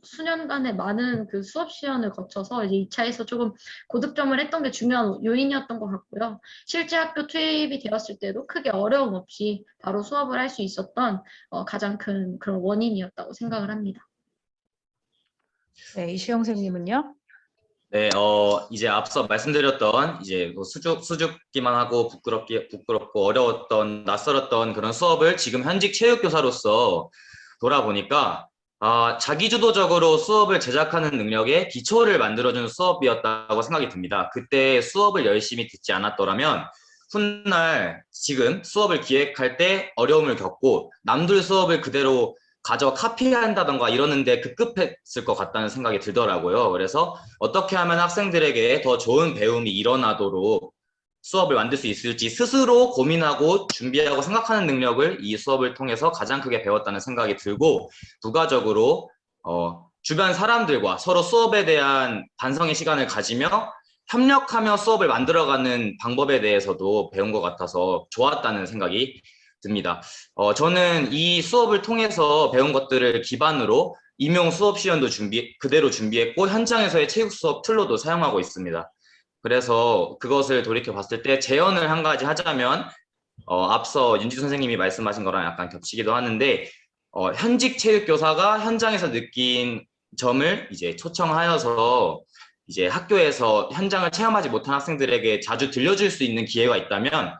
수년간의 많은 그 수업 시연을 거쳐서 이제 2차에서 조금 고득점을 했던 게 중요한 요인이었던 것 같고요. 실제 학교 투입이 되었을 때도 크게 어려움 없이 바로 수업을 할 수 있었던 가장 큰 그런 원인이었다고 생각을 합니다. 네, 이시영 선생님은요? 네, 이제 앞서 말씀드렸던 이제 뭐 수줍기만 하고 부끄럽고 어려웠던 낯설었던 그런 수업을 지금 현직 체육교사로서 돌아보니까 자기주도적으로 수업을 제작하는 능력의 기초를 만들어주는 수업이었다고 생각이 듭니다. 그때 수업을 열심히 듣지 않았더라면 훗날 지금 수업을 기획할 때 어려움을 겪고 남들 수업을 그대로 가져 카피한다던가 이러는데 급급했을 것 같다는 생각이 들더라고요. 그래서 어떻게 하면 학생들에게 더 좋은 배움이 일어나도록 수업을 만들 수 있을지 스스로 고민하고 준비하고 생각하는 능력을 이 수업을 통해서 가장 크게 배웠다는 생각이 들고 부가적으로 주변 사람들과 서로 수업에 대한 반성의 시간을 가지며 협력하며 수업을 만들어가는 방법에 대해서도 배운 것 같아서 좋았다는 생각이 듭니다. 저는 이 수업을 통해서 배운 것들을 기반으로 임용 수업 시연도 그대로 준비했고 현장에서의 체육 수업 툴로도 사용하고 있습니다. 그래서 그것을 돌이켜 봤을 때 재현을 한 가지 하자면 앞서 윤지 선생님이 말씀하신 거랑 약간 겹치기도 하는데 현직 체육교사가 현장에서 느낀 점을 이제 초청하여서 이제 학교에서 현장을 체험하지 못한 학생들에게 자주 들려줄 수 있는 기회가 있다면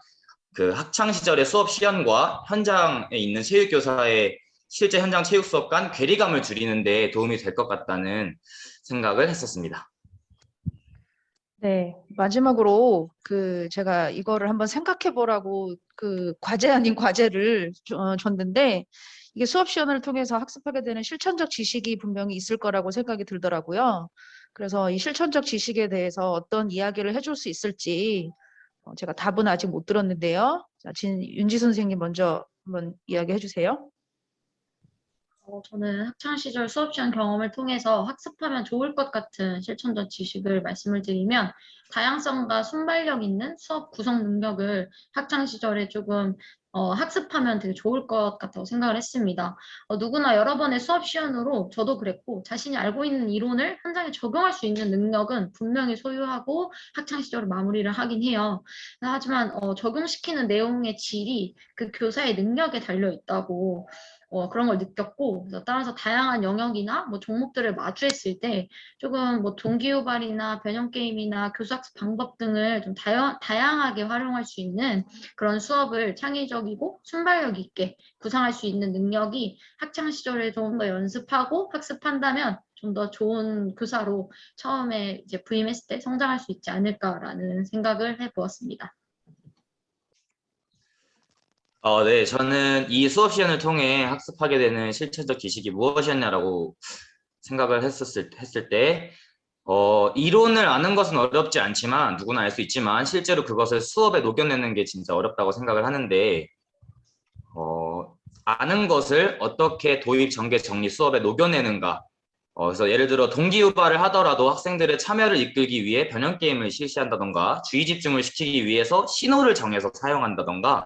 그 학창 시절의 수업 시연과 현장에 있는 체육교사의 실제 현장 체육 수업 간 괴리감을 줄이는 데 도움이 될 것 같다는 생각을 했었습니다. 네, 마지막으로 제가 이거를 한번 생각해 보라고 과제 아닌 과제를 줬는데 이게 수업 시연을 통해서 학습하게 되는 실천적 지식이 분명히 있을 거라고 생각이 들더라고요. 그래서 이 실천적 지식에 대해서 어떤 이야기를 해줄 수 있을지 제가 답은 아직 못 들었는데요. 자, 윤지 선생님 먼저 한번 이야기해 주세요. 저는 학창시절 수업시간 경험을 통해서 학습하면 좋을 것 같은 실천적 지식을 말씀을 드리면 다양성과 순발력 있는 수업 구성 능력을 학창시절에 조금 학습하면 되게 좋을 것 같다고 생각을 했습니다. 누구나 여러 번의 수업 시연으로 저도 그랬고 자신이 알고 있는 이론을 현장에 적용할 수 있는 능력은 분명히 소유하고 학창시절을 마무리를 하긴 해요. 하지만 적용시키는 내용의 질이 그 교사의 능력에 달려 있다고 그런 걸 느꼈고 그래서 따라서 다양한 영역이나 뭐 종목들을 마주했을 때 조금 뭐 동기유발이나 변형 게임이나 교수학습 방법 등을 좀 다양하게 활용할 수 있는 그런 수업을 창의적이고 순발력 있게 구상할 수 있는 능력이 학창 시절에 좀 더 연습하고 학습한다면 좀 더 좋은 교사로 처음에 이제 부임했을 때 성장할 수 있지 않을까라는 생각을 해보았습니다. 네, 저는 이 수업 시연을 통해 학습하게 되는 실천적 지식이 무엇이었냐라고 생각을 했을 때, 이론을 아는 것은 어렵지 않지만, 누구나 알 수 있지만, 실제로 그것을 수업에 녹여내는 게 진짜 어렵다고 생각을 하는데, 아는 것을 어떻게 도입, 전개, 정리 수업에 녹여내는가. 그래서 예를 들어 동기유발을 하더라도 학생들의 참여를 이끌기 위해 변형 게임을 실시한다던가, 주의 집중을 시키기 위해서 신호를 정해서 사용한다던가,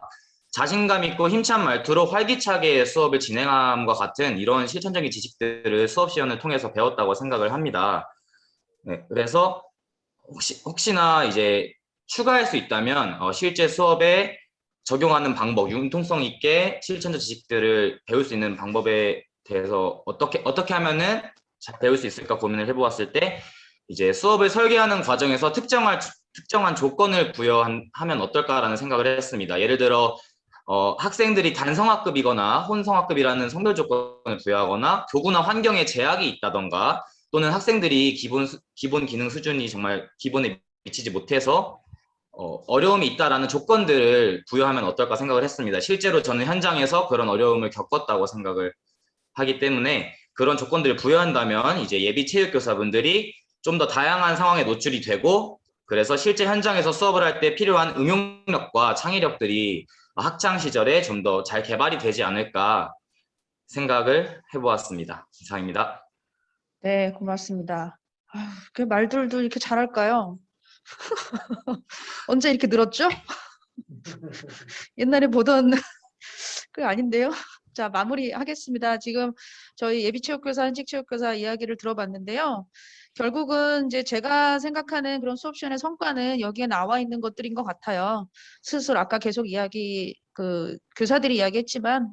자신감 있고 힘찬 말투로 활기차게 수업을 진행함과 같은 이런 실천적인 지식들을 수업 시연을 통해서 배웠다고 생각을 합니다. 네, 그래서 혹시나 이제 추가할 수 있다면 실제 수업에 적용하는 방법, 융통성 있게 실천적 지식들을 배울 수 있는 방법에 대해서 어떻게 하면은 잘 배울 수 있을까 고민을 해보았을 때 이제 수업을 설계하는 과정에서 특정한 조건을 부여하면 어떨까라는 생각을 했습니다. 예를 들어 학생들이 단성학급이거나 혼성학급이라는 성별 조건을 부여하거나 교구나 환경에 제약이 있다던가 또는 학생들이 기본 기능 수준이 정말 기본에 미치지 못해서 어려움이 있다라는 조건들을 부여하면 어떨까 생각을 했습니다. 실제로 저는 현장에서 그런 어려움을 겪었다고 생각을 하기 때문에 그런 조건들을 부여한다면 이제 예비 체육교사분들이 좀 더 다양한 상황에 노출이 되고 그래서 실제 현장에서 수업을 할 때 필요한 응용력과 창의력들이 학창 시절에 좀 더 잘 개발이 되지 않을까 생각을 해보았습니다. 이상입니다. 네, 고맙습니다. 그 말들도 이렇게 잘할까요? 언제 이렇게 늘었죠? 옛날에 보던 그 아닌데요. 자, 마무리하겠습니다. 지금 저희 예비체육교사, 현직체육교사 이야기를 들어봤는데요. 결국은 이제 제가 생각하는 그런 수업 시간의 성과는 여기에 나와 있는 것들인 것 같아요. 스스로 아까 계속 교사들이 이야기했지만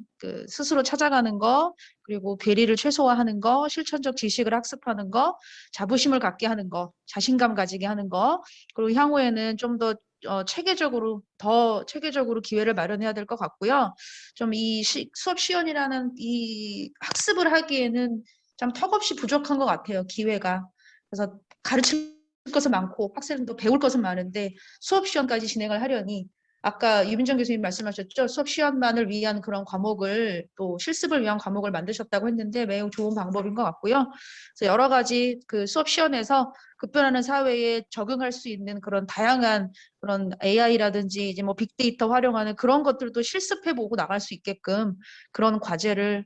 스스로 찾아가는 거, 그리고 괴리를 최소화하는 거, 실천적 지식을 학습하는 거, 자부심을 갖게 하는 거, 자신감 가지게 하는 거, 그리고 향후에는 좀 더 더 체계적으로 기회를 마련해야 될 것 같고요. 좀 이 수업 시연이라는 이 학습을 하기에는 참 턱없이 부족한 것 같아요. 기회가. 그래서 가르칠 것은 많고 학생도 배울 것은 많은데 수업 시연까지 진행을 하려니 아까 유민정 교수님 말씀하셨죠. 수업 시연만을 위한 그런 과목을 또 실습을 위한 과목을 만드셨다고 했는데 매우 좋은 방법인 것 같고요. 그래서 여러 가지 그 수업 시연에서 급변하는 사회에 적응할 수 있는 그런 다양한 그런 AI라든지 이제 뭐 빅데이터 활용하는 그런 것들도 실습해보고 나갈 수 있게끔 그런 과제를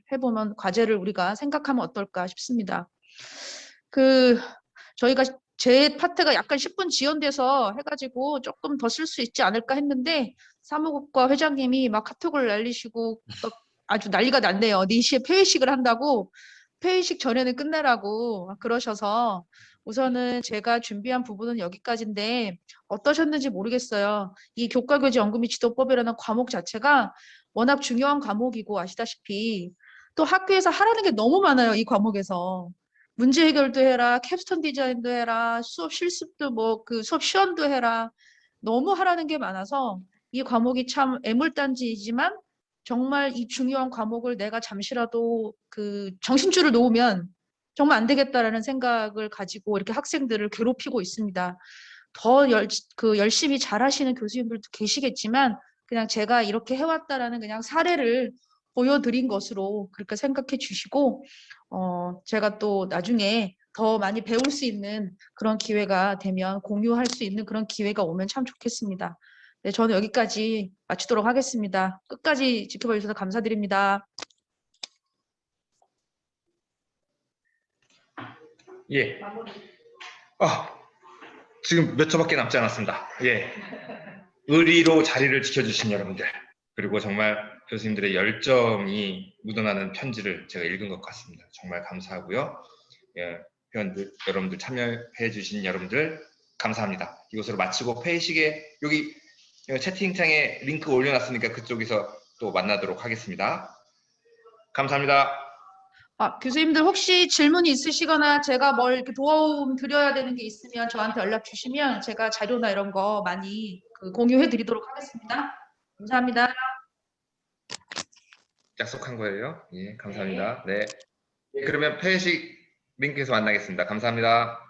우리가 생각하면 어떨까 싶습니다. 저희가 제 파트가 약간 10분 지연돼서 해가지고 조금 더 쓸 수 있지 않을까 했는데 사무국과 회장님이 막 카톡을 날리시고 아주 난리가 났네요. 4시에 폐회식을 한다고 폐회식 전에는 끝내라고 그러셔서 우선은 제가 준비한 부분은 여기까지인데 어떠셨는지 모르겠어요. 이 교과교재 연구 및 지도법이라는 과목 자체가 워낙 중요한 과목이고 아시다시피 또 학교에서 하라는 게 너무 많아요. 이 과목에서. 문제 해결도 해라, 캡스톤 디자인도 해라, 수업 실습도 수업 시연도 해라. 너무 하라는 게 많아서 이 과목이 참 애물단지이지만 정말 이 중요한 과목을 내가 잠시라도 정신줄을 놓으면 정말 안 되겠다라는 생각을 가지고 이렇게 학생들을 괴롭히고 있습니다. 더 열심히 잘하시는 교수님들도 계시겠지만 그냥 제가 이렇게 해왔다라는 그냥 사례를 보여드린 것으로 그렇게 생각해 주시고 제가 또 나중에 더 많이 배울 수 있는 그런 기회가 되면 공유할 수 있는 그런 기회가 오면 참 좋겠습니다. 네, 저는 여기까지 마치도록 하겠습니다. 끝까지 지켜봐 주셔서 감사드립니다. 예. 지금 몇 초밖에 남지 않았습니다. 예. 의리로 자리를 지켜주신 여러분들, 그리고 정말 교수님들의 열정이 묻어나는 편지를 제가 읽은 것 같습니다. 정말 감사하고요. 예, 회원들, 여러분들 참여해 주신 여러분들 감사합니다. 이것으로 마치고 회의식에 여기 채팅창에 링크 올려놨으니까 그쪽에서 또 만나도록 하겠습니다. 감사합니다. 교수님들 혹시 질문이 있으시거나 제가 뭘 이렇게 도움 드려야 되는 게 있으면 저한테 연락 주시면 제가 자료나 이런 거 많이 공유해 드리도록 하겠습니다. 감사합니다. 약속한 거예요. 예, 감사합니다. 네. 그러면 회의식 링크에서 만나겠습니다. 감사합니다.